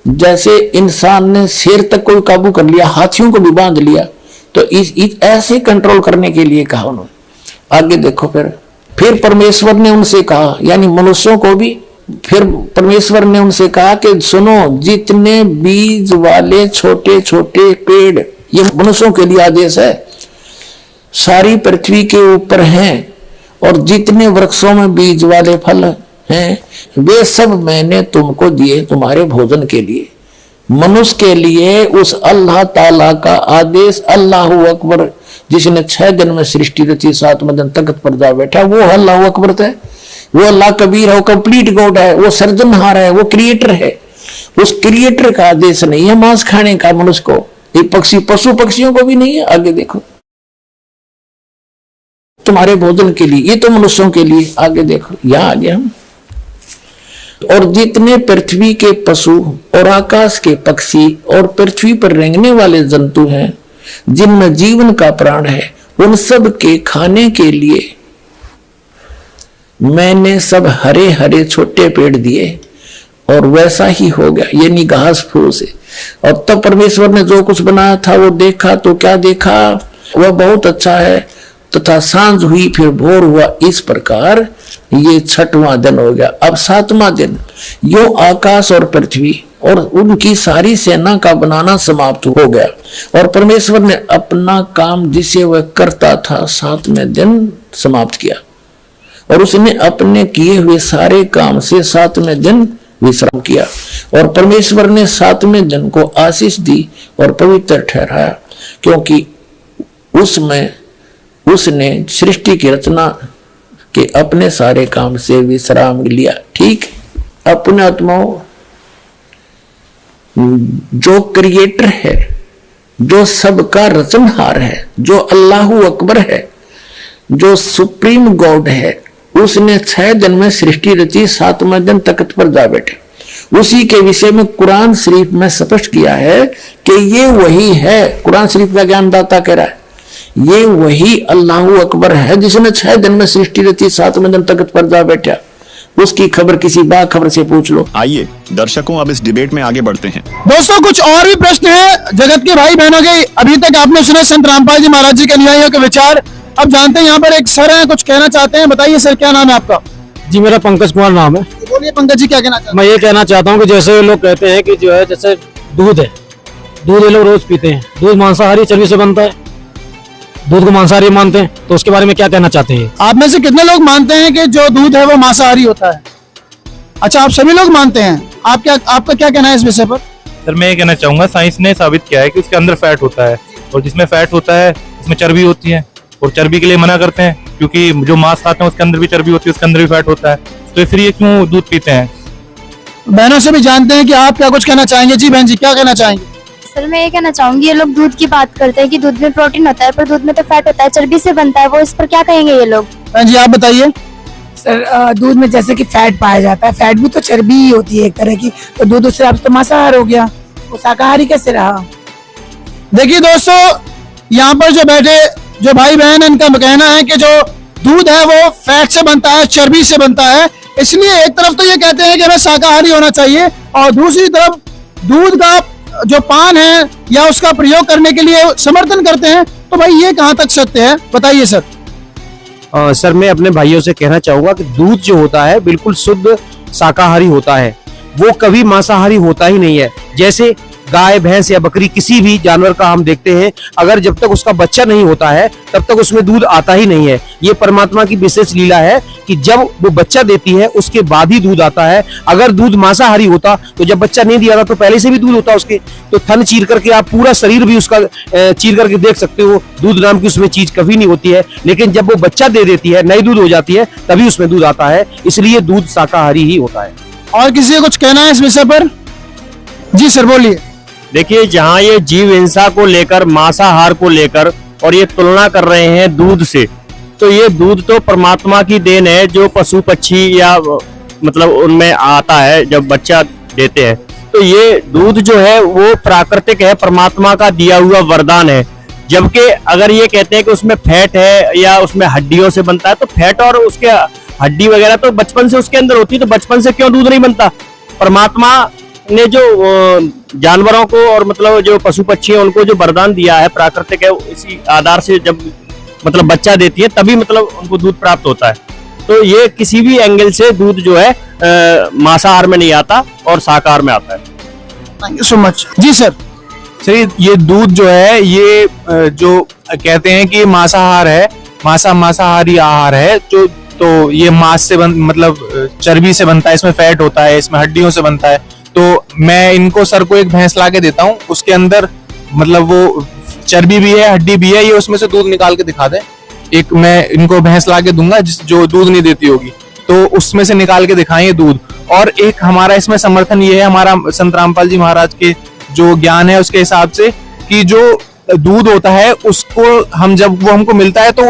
जैसे इंसान ने शेर तक को काबू कर लिया, हाथियों को भी बांध लिया, तो ऐसे कंट्रोल करने के लिए कहा उन्होंने। आगे देखो फिर परमेश्वर ने उनसे कहा, यानी मनुष्यों को भी, फिर परमेश्वर ने उनसे कहा कि सुनो, जितने बीज वाले छोटे छोटे पेड़, ये मनुष्यों के लिए आदेश है, सारी पृथ्वी के ऊपर हैं, और जितने वृक्षों में बीज वाले फल हैं वे सब मैंने तुमको दिए तुम्हारे भोजन के लिए। मनुष्य के लिए उस अल्लाह ताला का आदेश, अल्लाह अकबर जिसने 6 दिन में सृष्टि रची, 7वें दिन तख्त पर जा बैठा, वो अल्लाह अकबर है, वो अल्लाह कबीर है, वो कंप्लीट गॉड है, वो सर्जनहार है, वो क्रिएटर है। उस क्रिएटर का आदेश नहीं है मांस खाने का मनुष्य को, ये पक्षी पशु पक्षियों को भी नहीं है। आगे देखो, तुम्हारे भोजन के लिए, ये तो मनुष्यों के लिए। आगे देखो, यहां आगे हम, और जितने पृथ्वी के पशु और आकाश के पक्षी और पृथ्वी पर रेंगने वाले जंतु हैं, जिनमें जीवन का प्राण है, उन सब के खाने के लिए मैंने सब हरे हरे छोटे पेड़ दिए, और वैसा ही हो गया, यानी घास फूस से। और तब परमेश्वर ने जो कुछ बनाया था वो देखा, तो क्या देखा, वह बहुत अच्छा है। तथा सांझ हुई फिर भोर हुआ, इस प्रकार ये 6वां दिन हो गया। अब 7वां दिन यो आकाश और पृथ्वी और उनकी सारी सेना का बनाना समाप्त हो गया, और परमेश्वर ने अपना काम जिसे वह करता था 7वें दिन समाप्त किया, और उसने अपने किए हुए सारे काम से 7वें दिन विश्राम किया। और परमेश्वर ने 7वें दिन को आशीष दी और पवित्र ठहराया, क्योंकि उसमें उसने सृष्टि की रचना के अपने सारे काम से विश्राम लिया। ठीक, अपने आत्माओं, जो क्रिएटर है, जो सबका रचनहार है, जो अल्लाह अकबर है, जो सुप्रीम गॉड है, उसने 6 दिन में सृष्टि रची, 7वें दिन तख्त पर जा बैठे। उसी के विषय में कुरान शरीफ में स्पष्ट किया है कि ये वही है। कुरान शरीफ का ज्ञानदाता कह रहा है ये वही अल्लाह अकबर है जिसने 6 दिन में सृष्टि रची, 7वें दिन तख्त पर जा बैठा। उसकी खबर किसी बाखबर से पूछ लो। आइए दर्शकों, अब इस डिबेट में आगे बढ़ते हैं। दोस्तों, कुछ और भी प्रश्न है जगत के भाई बहनों के। अभी तक आपने सुने संत रामपाल जी महाराज जी के अनुयायियों के विचार। अब जानते हैं, यहाँ पर एक सर है, कुछ कहना चाहते हैं। बताइए सर, क्या नाम है आपका? जी, मेरा पंकज कुमार नाम है। बोलिए पंकज जी, क्या कहना चाहते हैं? मैं ये कहना चाहता हूँ कि जैसे लोग कहते हैं कि जो है, जैसे दूध है, दूध ये लोग रोज पीते हैं, दूध मांसाहारी चर्बी से बनता है, दूध को मांसाहारी मानते हैं, तो उसके बारे में क्या कहना चाहते हैं? आप में से कितने लोग मानते हैं कि जो दूध है वो मांसाहारी होता है? अच्छा, आप सभी लोग मानते हैं। आपका क्या कहना है इस विषय पर? सर मैं ये कहना चाहूंगा, साइंस ने साबित किया है कि उसके अंदर फैट होता है, और जिसमें फैट होता है उसमें चर्बी होती है, और चर्बी के लिए मना करते हैं क्योंकि जो मांस खाते हैं उसके अंदर भी चर्बी होती है, उसके अंदर भी फैट होता है, तो फिर ये क्यों दूध पीते हैं? बहनों से भी जानते हैं कि आप क्या कुछ कहना चाहेंगे। जी बहन जी, क्या कहना चाहेंगे? सर मैं ये कहना चाहूंगी, ये लोग दूध की बात करते हैं कि दूध में प्रोटीन होता है, पर दूध में तो फैट होता है, चर्बी से बनता है वो, इस पर क्या कहेंगे ये लोग? बहन जी आप बताइए। सर दूध में जैसे कि फैट पाया जाता है, फैट भी तो चर्बी ही होती है एक तरह की, तो दूध उससे अब तो मांसाहार हो गया, वो शाकाहारी कैसे रहा? देखिए दोस्तों, यहाँ पर जो बैठे जो भाई बहन, इनका कहना है कि जो दूध है वो फैट से बनता है, चर्बी से बनता है, इसलिए एक तरफ तो ये कहते हैं कि हमें शाकाहारी होना चाहिए, और दूसरी तरफ दूध का जो पान है या उसका प्रयोग करने के लिए समर्थन करते हैं। तो भाई ये कहाँ तक सत्य है, बताइए सर। सर मैं अपने भाइयों से कहना चाहूंगा कि दूध जो होता है बिल्कुल शुद्ध शाकाहारी होता है, वो कभी मांसाहारी होता ही नहीं है। जैसे गाय, भैंस या बकरी, किसी भी जानवर का हम देखते हैं, अगर जब तक उसका बच्चा नहीं होता है तब तक उसमें दूध आता ही नहीं है। ये परमात्मा की विशेष लीला है कि जब वो बच्चा देती है उसके बाद ही दूध आता है। अगर दूध मांसाहारी होता तो जब बच्चा नहीं दिया था तो पहले से भी दूध होता उसके, तो थन चीर करके आप पूरा शरीर भी उसका चीर करके देख सकते हो, दूध नाम की उसमें चीज कभी नहीं होती है। लेकिन जब वो बच्चा दे देती है, नई दूध हो जाती है, तभी उसमें दूध आता है, इसलिए दूध शाकाहारी ही होता है। और किसी को कुछ कहना है इस विषय पर? जी सर बोलिए। देखिए, जहाँ ये जीव हिंसा को लेकर, मांसाहार को लेकर और ये तुलना कर रहे हैं दूध से, तो ये दूध तो परमात्मा की देन है, जो पशु पक्षी या मतलब उनमें आता है जब बच्चा देते हैं। तो ये दूध जो है वो प्राकृतिक है, परमात्मा का दिया हुआ वरदान है। जबकि अगर ये कहते हैं कि उसमें फैट है या उसमें हड्डियों से बनता है, तो फैट और उसके हड्डी वगैरह तो बचपन से उसके अंदर होती है, तो बचपन से क्यों दूध नहीं बनता? परमात्मा ने जो जानवरों को और मतलब जो पशु पक्षी है उनको जो वरदान दिया है, प्राकृतिक है, इसी आधार से जब मतलब बच्चा देती है तभी मतलब उनको दूध प्राप्त होता है। तो ये किसी भी एंगल से दूध जो है मांसाहार में नहीं आता और शाकाहार में आता है। Thank you so much. जी सर। सर ये दूध जो है, ये जो कहते हैं कि मांसाहार है, मांसाहारी आहार है, जो तो ये मांस से मतलब चर्बी से बनता है, इसमें फैट होता है, इसमें हड्डियों से बनता है। तो मैं इनको सर को एक भैंस ला के देता हूँ, उसके अंदर मतलब वो चर्बी भी है, हड्डी भी है, ये उसमें से दूध निकाल के दिखा दे। एक मैं इनको भैंस ला के दूंगा जो दूध नहीं देती होगी, तो उसमें से निकाल के दिखाएं दूध। और एक हमारा इसमें समर्थन ये है, हमारा संत रामपाल जी महाराज के जो ज्ञान है उसके हिसाब से, कि जो दूध होता है उसको हम जब वो हमको मिलता है तो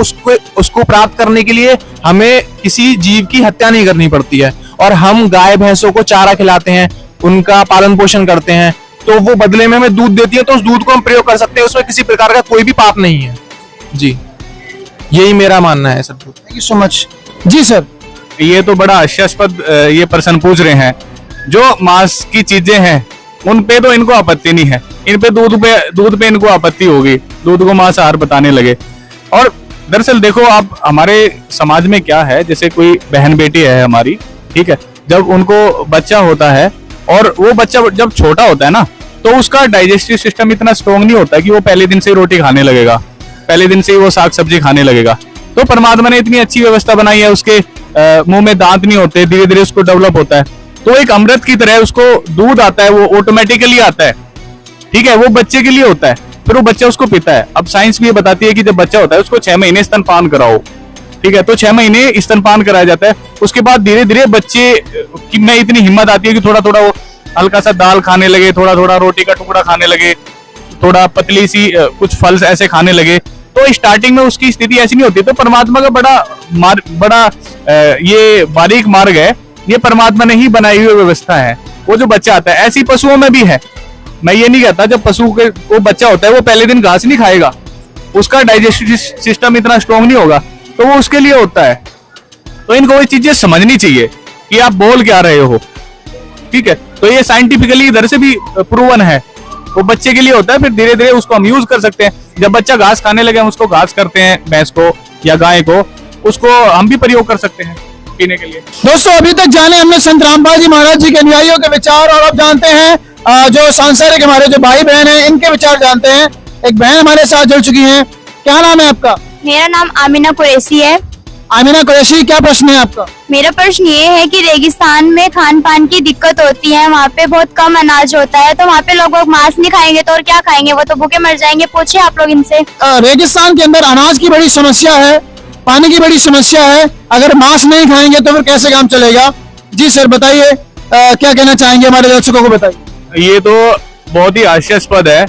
उसको प्राप्त करने के लिए हमें किसी जीव की हत्या नहीं करनी पड़ती है, और हम गाय भैंसों को चारा खिलाते हैं, उनका पालन पोषण करते हैं, तो वो बदले में हमें दूध देती है, तो उस दूध को हम प्रयोग कर सकते हैं, उसमें किसी प्रकार का कोई भी पाप नहीं है। जी, यही मेरा मानना है sir. Thank you so much. जी सर। ये तो बड़ा हास्यास्पद ये प्रश्न पूछ रहे हैं। जो मांस की चीजें हैं उन पे तो इनको आपत्ति नहीं है, इन पे दूध पे इनको आपत्ति होगी, दूध को मांसाहार बताने लगे। और दरअसल देखो आप, हमारे समाज में क्या है, जैसे कोई बहन बेटी है हमारी, ठीक है, जब उनको बच्चा होता है और वो बच्चा जब छोटा होता है ना, तो उसका डाइजेस्टिव सिस्टम इतना स्ट्रॉन्ग नहीं होता कि वो पहले दिन से ही रोटी खाने लगेगा, पहले दिन से ही वो साग सब्जी खाने लगेगा। तो परमात्मा ने इतनी अच्छी व्यवस्था बनाई है, उसके मुंह में दांत नहीं होते, धीरे धीरे उसको डेवलप होता है, तो एक अमृत की तरह उसको दूध आता है, वो ऑटोमेटिकली आता है, ठीक है, वो बच्चे के लिए होता है, फिर वो बच्चा उसको पीता है। अब साइंस भी ये बताती है कि जब बच्चा होता है उसको 6 महीने स्तनपान कराओ, ठीक है, तो 6 महीने स्तनपान कराया जाता है। उसके बाद धीरे धीरे बच्चे में इतनी हिम्मत आती है कि थोड़ा थोड़ा वो हल्का सा दाल खाने लगे, थोड़ा थोड़ा रोटी का टुकड़ा खाने लगे, थोड़ा पतली सी कुछ फल ऐसे खाने लगे। तो स्टार्टिंग में उसकी स्थिति ऐसी नहीं होती। तो परमात्मा का बड़ा ये बारीक मार्ग है, ये परमात्मा ने ही बनाई हुई व्यवस्था है। वो जो बच्चा आता है, ऐसी पशुओं में भी है। मैं ये नहीं कहता जब पशु के वो बच्चा होता है वो पहले दिन घास नहीं खाएगा, उसका डाइजेस्टिव सिस्टम इतना स्ट्रॉन्ग नहीं होगा, तो वो उसके लिए होता है। तो इनको ये चीजें समझनी चाहिए कि आप बोल क्या रहे हो, ठीक है। तो ये साइंटिफिकली इधर से भी प्रूवन है, वो बच्चे के लिए होता है, फिर धीरे धीरे उसको हम यूज कर सकते हैं। जब बच्चा घास खाने लगे हम उसको घास करते हैं, भैंस को या गाय को, उसको हम भी प्रयोग कर सकते हैं पीने के लिए। दोस्तों अभी तक जाने हमने संत रामपाल जी महाराज जी के अनुयायियों के विचार, और अब जानते हैं जो सांसारिक हमारे जो भाई बहन हैं इनके विचार जानते हैं। एक बहन हमारे साथ जुड़ चुकी हैं, क्या नाम है आपका? मेरा नाम आमिना कुरैशी है। आमिना कुरैशी, क्या प्रश्न है आपका? मेरा प्रश्न ये है कि रेगिस्तान में खान पान की दिक्कत होती है, वहाँ पे बहुत कम अनाज होता है, तो वहाँ पे लोग मांस नहीं खाएंगे तो और क्या खाएंगे, वो तो भूखे मर जाएंगे। पूछे आप लोग इनसे। रेगिस्तान के अंदर अनाज की बड़ी समस्या है, पानी की बड़ी समस्या है, अगर मांस नहीं खाएंगे तो फिर कैसे काम चलेगा? जी सर बताइए, क्या कहना चाहेंगे हमारे दर्शकों को बताइए। ये तो बहुत ही हास्यास्पद है।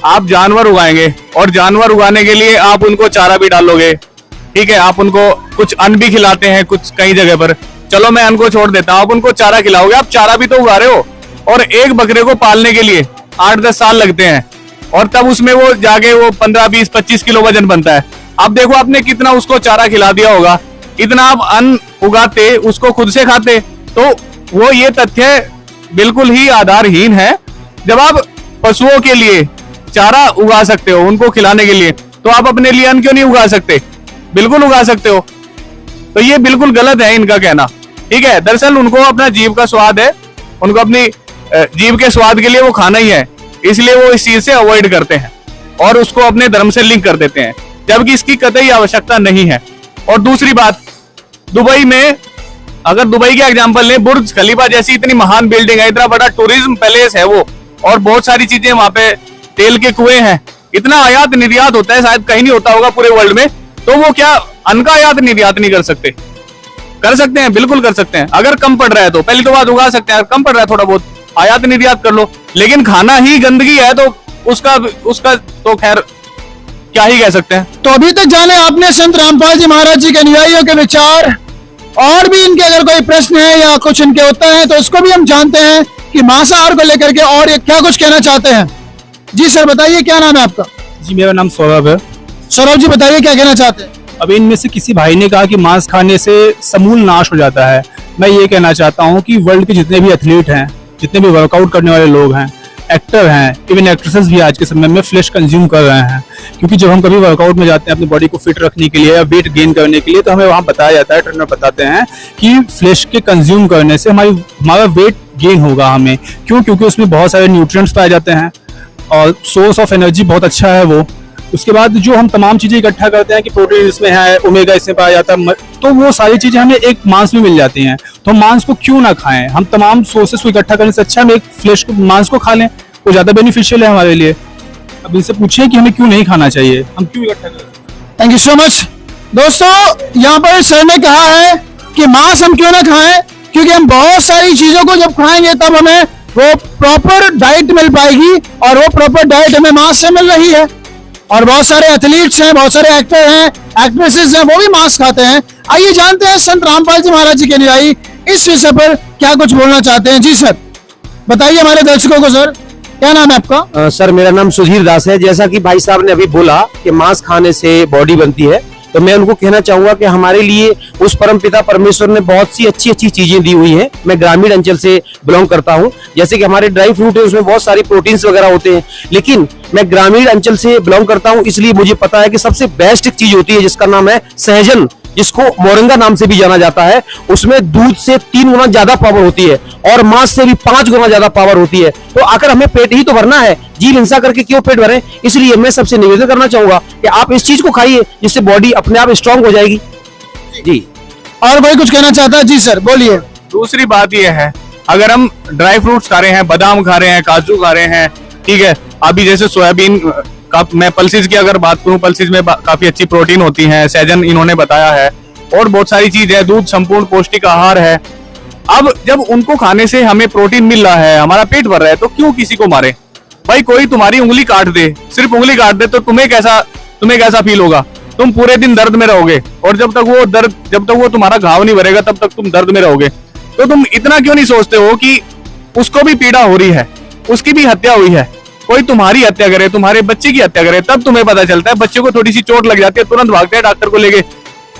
आप जानवर उगाएंगे और जानवर उगाने के लिए आप उनको चारा भी डालोगे, ठीक है, आप उनको कुछ अन्न भी खिलाते हैं कुछ कई जगह पर, चलो मैं अन्न को छोड़ देता हूँ, आप उनको चारा खिलाओगे, आप चारा भी तो उगा रहे हो। और एक बकरे को पालने के लिए 8-10 साल लगते हैं और तब उसमें वो जाके वो 15, 20, 25 किलो वजन बनता है। अब देखो आपने कितना उसको चारा खिला दिया होगा, इतना आप अन्न उगाते उसको खुद से खाते, तो वो ये तथ्य बिल्कुल ही आधारहीन है। जब आप पशुओं के लिए चारा उगा सकते हो उनको खिलाने के लिए, तो आप अपने लिए अन्न क्यों नहीं उगा सकते? बिल्कुल उगा सकते हो। तो ये बिल्कुल गलत है इनका कहना, ठीक है। दरअसल उनको अपना जीव का स्वाद है, उनको अपनी जीव के स्वाद के लिए वो खाना ही है, इसलिए वो इस चीज से अवॉइड करते हैं और उसको अपने धर्म से लिंक कर देते हैं, जबकि इसकी कतई आवश्यकता नहीं है। और दूसरी बात, दुबई में अगर दुबई के एग्जांपल लें, बुर्ज खलीफा जैसी इतनी महान बिल्डिंग है, इतना बड़ा टूरिज्म पैलेस है वो, और बहुत सारी चीजें वहां पे, तेल के कुएं हैं, इतना आयात निर्यात होता है, शायद कहीं नहीं होता होगा पूरे वर्ल्ड में, तो वो क्या अन्न का आयात निर्यात नहीं कर सकते? कर सकते हैं, बिल्कुल कर सकते हैं। अगर कम पड़ रहा है तो पहली तो बात उगा सकते हैं, कम पड़ रहा है थोड़ा बहुत आयात निर्यात कर लो। लेकिन खाना ही गंदगी है तो उसका तो खैर क्या ही कह सकते हैं। तो अभी तक जाने आपने संत रामपाल जी महाराज जी के अनुयायियों के विचार, और भी इनके अगर कोई प्रश्न है या कुछ इनके उत्तर हैं तो उसको भी हम जानते हैं कि मांसाहार को लेकर के और ये क्या कुछ कहना चाहते हैं। जी सर बताइए, क्या नाम है आपका? जी मेरा नाम सौरभ है। सौरभ जी बताइए क्या कहना चाहते हैं। अभी इनमें से किसी भाई ने कहा कि मांस खाने से समूल नाश हो जाता है। मैं ये कहना चाहता हूँ कि वर्ल्ड के जितने भी एथलीट हैं, जितने भी वर्कआउट करने वाले लोग हैं, एक्टर हैं, इवन एक्ट्रेसेस भी आज के समय में फ्लैश कंज्यूम कर रहे हैं, क्योंकि जब हम कभी वर्कआउट में जाते हैं अपनी बॉडी को फिट रखने के लिए या वेट गेन करने के लिए, तो हमें वहाँ बताया जाता है, ट्रेनर बताते हैं कि फ्लैश के कंज्यूम करने से हमारा वेट गेन होगा। हमें क्योंकि उसमें बहुत सारे न्यूट्रिएंट्स पाए जाते हैं और सोर्स ऑफ एनर्जी बहुत अच्छा है वो। उसके बाद जो हम तमाम चीजें इकट्ठा करते हैं कि प्रोटीन इसमें है, ओमेगा इसमें पाया जाता है, तो वो सारी चीजें हमें एक मांस में मिल जाती हैं। तो हम मांस को क्यों ना खाएं? हम तमाम सोर्सेस को इकट्ठा करने से अच्छा हम एक फ्लैश को मांस को खा लें, वो ज्यादा बेनिफिशियल है हमारे लिए। अब इनसे पूछें कि हमें क्यों नहीं खाना चाहिए, हम क्यों इकट्ठा करें। Thank you so much. दोस्तों यहाँ पर सर ने कहा है कि मांस हम क्यों ना खाएं, क्योंकि हम बहुत सारी चीजों को जब खाएंगे तब हमें वो प्रॉपर डाइट मिल पाएगी, और वो प्रॉपर डाइट हमें मांस से मिल रही है। और बहुत सारे एथलीट्स हैं, बहुत सारे एक्टर हैं, एक्ट्रेसेस हैं, वो भी मांस खाते हैं। आइए जानते हैं संत रामपाल जी महाराज जी के अनुयायी इस विषय पर क्या कुछ बोलना चाहते हैं। जी सर बताइए हमारे दर्शकों को। सर क्या नाम है आपका? सर मेरा नाम सुधीर दास है। जैसा कि भाई साहब ने अभी बोला कि मांस खाने से बॉडी बनती है, तो मैं उनको कहना चाहूंगा कि हमारे लिए उस परम पिता परमेश्वर ने बहुत सी अच्छी अच्छी चीजें दी हुई हैं। मैं ग्रामीण अंचल से बिलोंग करता हूं, जैसे कि हमारे ड्राई फ्रूट है उसमें बहुत सारी प्रोटीन्स वगैरह होते हैं, लेकिन मैं ग्रामीण अंचल से बिलोंग करता हूं, इसलिए मुझे पता है कि सबसे बेस्ट एक चीज होती है जिसका नाम है सहजन, जिसको मोरिंगा नाम से भी जाना जाता है। उसमें दूध से 3 गुना ज्यादा पावर होती है और मांस से भी 5 गुना ज्यादा पावर होती है। तो आकर हमें पेट ही तो भरना है, जीव हिंसा करके क्यों पेट भरें? इसलिए मैं सबसे निवेदन करना चाहूंगा कि आप इस चीज को खाइए, जिससे बॉडी अपने आप स्ट्रांग हो जाएगी। जी और कोई कुछ कहना चाहता है? जी सर बोलिए। दूसरी बात यह है, अगर हम ड्राई फ्रूट्स खा रहे हैं, बादाम खा रहे हैं, काजू खा रहे हैं, ठीक है, अभी जैसे सोयाबीन का मैं पल्सेस की अगर बात करूं, पल्सेस में काफी अच्छी प्रोटीन होती है, सहजन इन्होंने बताया है, और बहुत सारी चीज है, दूध संपूर्ण पौष्टिक आहार है। अब जब उनको खाने से हमें प्रोटीन मिल रहा है, हमारा पेट भर रहा है, तो क्यों किसी को मारे? भाई कोई तुम्हारी उंगली काट दे, सिर्फ उंगली काट दे, तो तुम्हें कैसा फील होगा? तुम पूरे दिन दर्द में रहोगे, और जब तक वो तुम्हारा घाव नहीं भरेगा तब तक तुम दर्द में रहोगे। तो तुम इतना क्यों नहीं सोचते हो कि उसको भी पीड़ा हो रही है, उसकी भी हत्या हुई है, कोई तुम्हारी हत्या करे, तुम्हारे बच्चे की हत्या करे, तब तुम्हें पता चलता है। बच्चे को थोड़ी सी चोट लग जाती है, तुरंत भागते हैं डॉक्टर को लेके,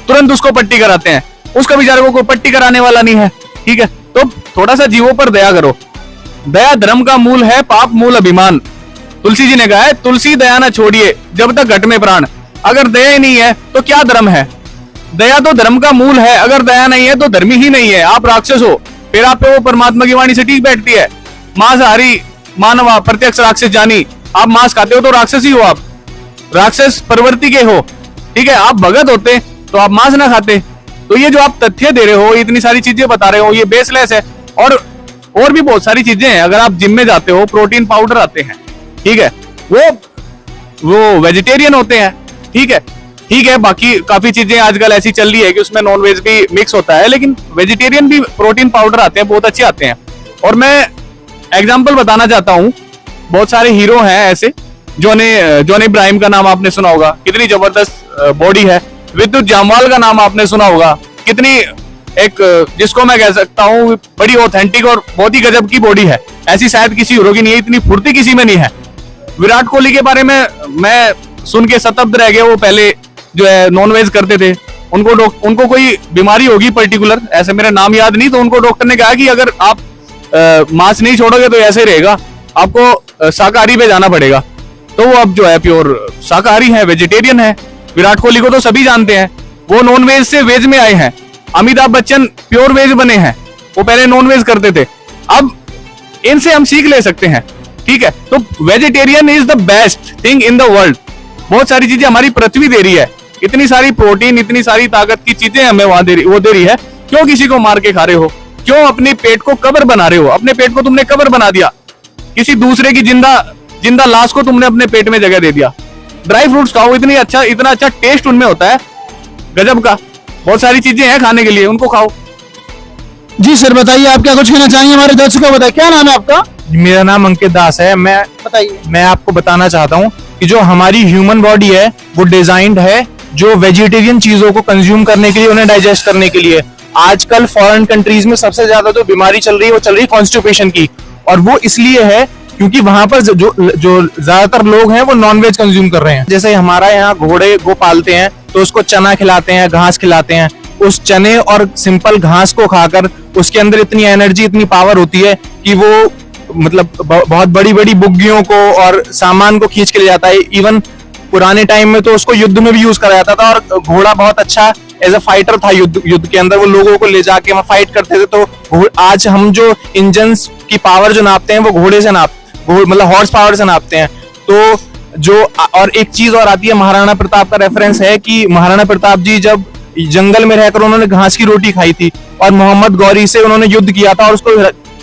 तुरंत उसको पट्टी कराते हैं, उसका बेचारे को कोई पट्टी कराने वाला नहीं है, ठीक है। तो थोड़ा सा जीवों पर दया करो। दया धर्म का मूल है, पाप मूल अभिमान। तुलसी जी ने कहा है, तुलसी दया ना छोड़िए जब तक घट में प्राण। अगर दया ही नहीं है तो क्या धर्म है? दया तो धर्म का मूल है, अगर दया नहीं है तो धर्मी ही नहीं है। आप राक्षस हो, फिर आप पे वो परमात्मा की वाणी से ठीक बैठती है, मांसाहारी मानवा प्रत्यक्ष राक्षस जानी। आप मांस खाते हो तो राक्षस ही हो आप, राक्षस प्रवृत्ति के हो, ठीक है, आप भगत होते तो आप मांस ना खाते। तो ये जो आप तथ्य दे रहे हो, इतनी सारी चीजें बता रहे हो, ये बेसलेस है। और भी बहुत सारी चीजें हैं। अगर आप जिम में जाते हो, प्रोटीन पाउडर आते हैं, ठीक है, वो वेजिटेरियन होते हैं, ठीक है, बाकी काफी चीजें आजकल ऐसी चल रही है कि उसमें नॉन वेज भी मिक्स होता है, लेकिन वेजिटेरियन भी प्रोटीन पाउडर आते हैं, बहुत अच्छे आते हैं। और मैं एग्जाम्पल बताना चाहता हूँ, बहुत सारे हीरो हैं ऐसे, जॉन इब्राहिम का नाम आपने सुना होगा, कितनी जबरदस्त बॉडी है। विद्युत जामवाल का नाम आपने सुना होगा, कितनी एक जिसको मैं कह सकता हूँ बड़ी ऑथेंटिक और बहुत ही गजब की बॉडी है। ऐसी शायद किसी हीरो की नहीं है, इतनी फुर्ती किसी में नहीं है। विराट कोहली के बारे में मैं सुन के स्तब्ध रह गया। वो पहले जो है नॉन वेज करते थे, उनको कोई बीमारी होगी पर्टिकुलर, ऐसे मेरा नाम याद नहीं, तो उनको डॉक्टर ने कहा कि अगर आप मांस नहीं छोड़ोगे तो ऐसे ही रहेगा, आपको शाकाहारी पे जाना पड़ेगा। तो वो अब जो है प्योर शाकाहारी है, वेजिटेरियन है। विराट कोहली को तो सभी जानते हैं, वो नॉन वेज से वेज में आए हैं। अमिताभ बच्चन प्योर वेज बने हैं, वो पहले नॉन वेज करते थे। अब इनसे हम सीख ले सकते हैं, ठीक है। तो vegetarian is the best thing in the world. बहुत सारी चीजें हमारी पृथ्वी दे रही है, इतनी सारी प्रोटीन, इतनी सारी ताकत की चीजें हमें वहां वो दे रही है। क्यों किसी को मार के खा रहे हो? क्यों अपने पेट को कब्र बना रहे हो? अपने पेट को तुमने कब्र बना दिया, किसी दूसरे की जिंदा लाश को तुमने अपने पेट में जगह दे दिया। ड्राई फ्रूट्स खाओ, इतना अच्छा टेस्ट उनमें होता है, गजब का। बहुत सारी चीजें हैं खाने के लिए, उनको खाओ। जी सर, बताइए आप क्या कुछ कहना चाहेंगे हमारे दर्शकों को? बताइए, क्या नाम है आपका? मेरा नाम अंकित दास है। मैं आपको बताना चाहता हूँ कि जो हमारी ह्यूमन बॉडी है वो डिजाइंड है जो वेजिटेरियन चीजों को कंज्यूम करने के लिए, उन्हें डाइजेस्ट करने के लिए। आजकल फॉरेन कंट्रीज में सबसे ज्यादा जो बीमारी चल रही है वो चल रही है कॉन्स्टिपेशन की, और वो इसलिए है क्योंकि वहां पर जो ज्यादातर लोग हैं वो नॉनवेज कंज्यूम कर रहे हैं। जैसे हमारा यहाँ घोड़े को पालते हैं तो उसको चना खिलाते हैं, घास खिलाते हैं। उस चने और सिंपल घास को खाकर उसके अंदर इतनी एनर्जी, इतनी पावर होती है कि वो मतलब बहुत बड़ी बड़ी बुग्गियों को और सामान को खींच के ले जाता है। इवन पुराने टाइम में तो उसको युद्ध में भी यूज करा जाता था, और घोड़ा बहुत अच्छा एज अ फाइटर था। युद्ध के अंदर वो लोगों को ले जाके वहां फाइट करते थे। तो आज हम जो इंजन की पावर जो नापते हैं वो घोड़े से मतलब हॉर्स पावर से नापते हैं। तो जो और एक चीज और आती है, महाराणा प्रताप का रेफरेंस है कि महाराणा प्रताप जी जब जंगल में रहकर उन्होंने घास की रोटी खाई थी, और मोहम्मद गौरी से उन्होंने युद्ध किया था और उसको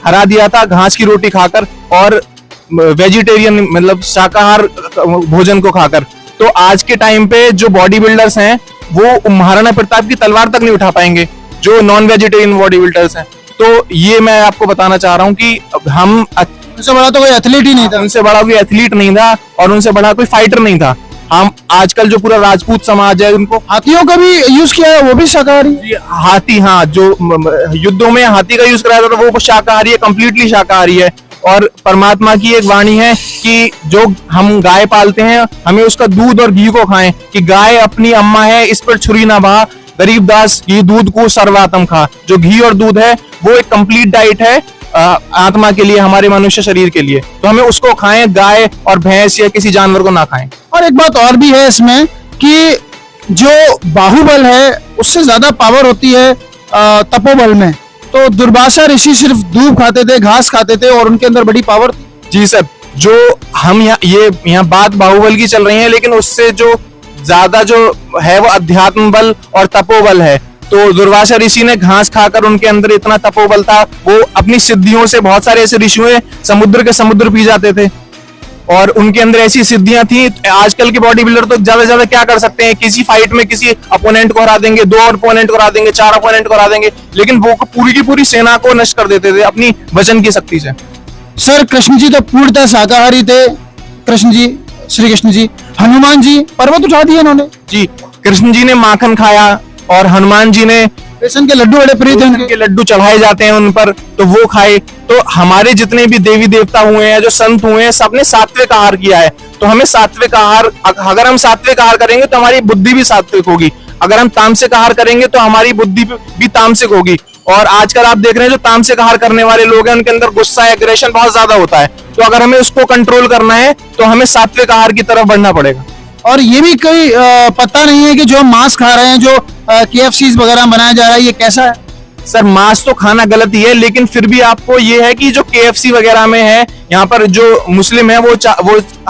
हरा दिया था घास की रोटी खाकर और वेजिटेरियन मतलब शाकाहार भोजन को खाकर। तो आज के टाइम पे जो बॉडी बिल्डर्स हैं वो महाराणा प्रताप की तलवार तक नहीं उठा पाएंगे, जो नॉन वेजिटेरियन बॉडी बिल्डर्स हैं। तो ये मैं आपको बताना चाह रहा हूँ कि हम उनसे बड़ा तो कोई एथलीट ही नहीं था, उनसे बड़ा कोई एथलीट नहीं था, और उनसे बड़ा कोई फाइटर नहीं था। हम आजकल जो पूरा राजपूत समाज है, उनको हाथियों का भी यूज किया है, वो भी शाकाहारी। हाथी, हाँ, जो युद्धों में हाथी का यूज कराया जाता था वो शाकाहारी है, कंप्लीटली शाकाहारी है। और परमात्मा की एक वाणी है कि जो हम गाय पालते हैं हमें उसका दूध और घी को खाएं, कि गाय अपनी अम्मा है, इस पर छुरी ना बहा, गरीबदास घी दूध को सर्वात्म खा। जो घी और दूध है वो एक कंप्लीट डाइट है आत्मा के लिए, हमारे मनुष्य शरीर के लिए। तो हमें उसको खाएं, गाय और भैंस या किसी जानवर को ना खाएं। और एक बात और भी है इसमें कि जो बाहुबल है उससे ज्यादा पावर होती है तपोबल में। तो दुर्वासा ऋषि सिर्फ दूब खाते थे, घास खाते थे, और उनके अंदर बड़ी पावर थी। जी सर, जो हम यहाँ बात बाहुबल की चल रही है, लेकिन उससे जो ज्यादा जो है वो अध्यात्म बल और तपोबल है। तो दुर्वासा ऋषि ने घास खाकर, उनके अंदर इतना तपोबल था, वो अपनी सिद्धियों से, बहुत सारे ऐसे ऋषि हुए समुद्र के समुद्र पी जाते थे, और उनके अंदर ऐसी सिद्धियां थी। आजकल के बॉडी बिल्डर तो ज्यादा से ज्यादा क्या कर सकते हैं, किसी फाइट में किसी अपोनेंट को हरा देंगे, 2 अपोनेंट को हरा देंगे, 4 अपोनेंट को हरा देंगे, लेकिन वो पूरी की पूरी सेना को नष्ट कर देते थे अपनी वचन की शक्ति से। सर, कृष्ण जी तो पूर्णतः शाकाहारी थे। कृष्ण जी, श्री कृष्ण जी। हनुमान जी पर्वत उठा दिए इन्होंने। जी, कृष्ण जी ने माखन खाया और हनुमान जी ने बेसन के लड्डू बड़े प्रिय थे, उनके लड्डू चढ़ाए जाते हैं उन पर, तो वो खाए। तो हमारे जितने भी देवी देवता हुए हैं, जो संत हुए हैं, सबने सात्विक आहार किया है। तो हमें सात्विक आहार, अगर हम सात्विक आहार करेंगे तो हमारी बुद्धि भी सात्विक होगी। अगर हम तामसिक आहार करेंगे तो हमारी बुद्धि भी तामसिक होगी। और आजकल आप देख रहे हैं जो तामसिक आहार करने वाले लोग हैं, उनके अंदर गुस्सा, एग्रेशन बहुत ज्यादा होता है। तो अगर हमें उसको कंट्रोल करना है तो हमें सात्विक आहार की तरफ बढ़ना पड़ेगा। और ये भी कोई पता नहीं है कि जो मांस खा रहे हैं, जो KFCs वगैरह बनाया जा रहा है, ये कैसा है? सर मांस तो खाना गलत ही है, लेकिन फिर भी आपको ये है कि जो KFC वगैरह में है, यहाँ पर जो मुस्लिम है वो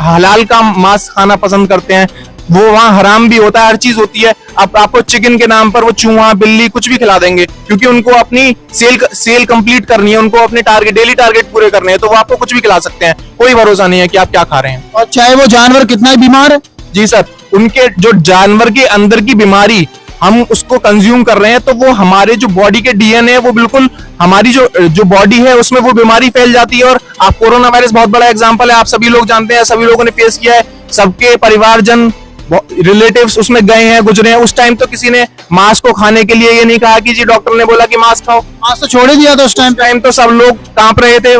हलाल का मांस खाना पसंद करते हैं, वो वहाँ हराम भी होता है, हर चीज होती है। अब आपको चिकन के नाम पर वो चूहा बिल्ली कुछ भी खिला देंगे, क्योंकि उनको अपनी सेल कंप्लीट करनी है, उनको अपने डेली टारगेट पूरे करने हैं, तो वो आपको कुछ भी खिला सकते हैं, कोई भरोसा नहीं है कि आप क्या खा रहे हैं। और चाहे वो जानवर कितना ही बीमार है। जी सर, उनके जो जानवर के अंदर की बीमारी हम उसको कंज्यूम कर रहे हैं, तो वो हमारे जो बॉडी के DNA है, वो बिल्कुल हमारी जो बॉडी है उसमें वो बीमारी फैल जाती है। और आप कोरोना वायरस बहुत बड़ा एग्जांपल है, आप सभी लोग जानते हैं, सभी लोगों ने फेस किया है, सबके परिवारजन रिलेटिव्स उसमें गए हैं, गुजरे हैं। उस टाइम तो किसी ने मांस को खाने के लिए ये नहीं कहा कि जी डॉक्टर ने बोला कि मांस खाओ, मांस तो छोड़ ही दिया था। उस टाइम तो सब लोग कांप रहे थे,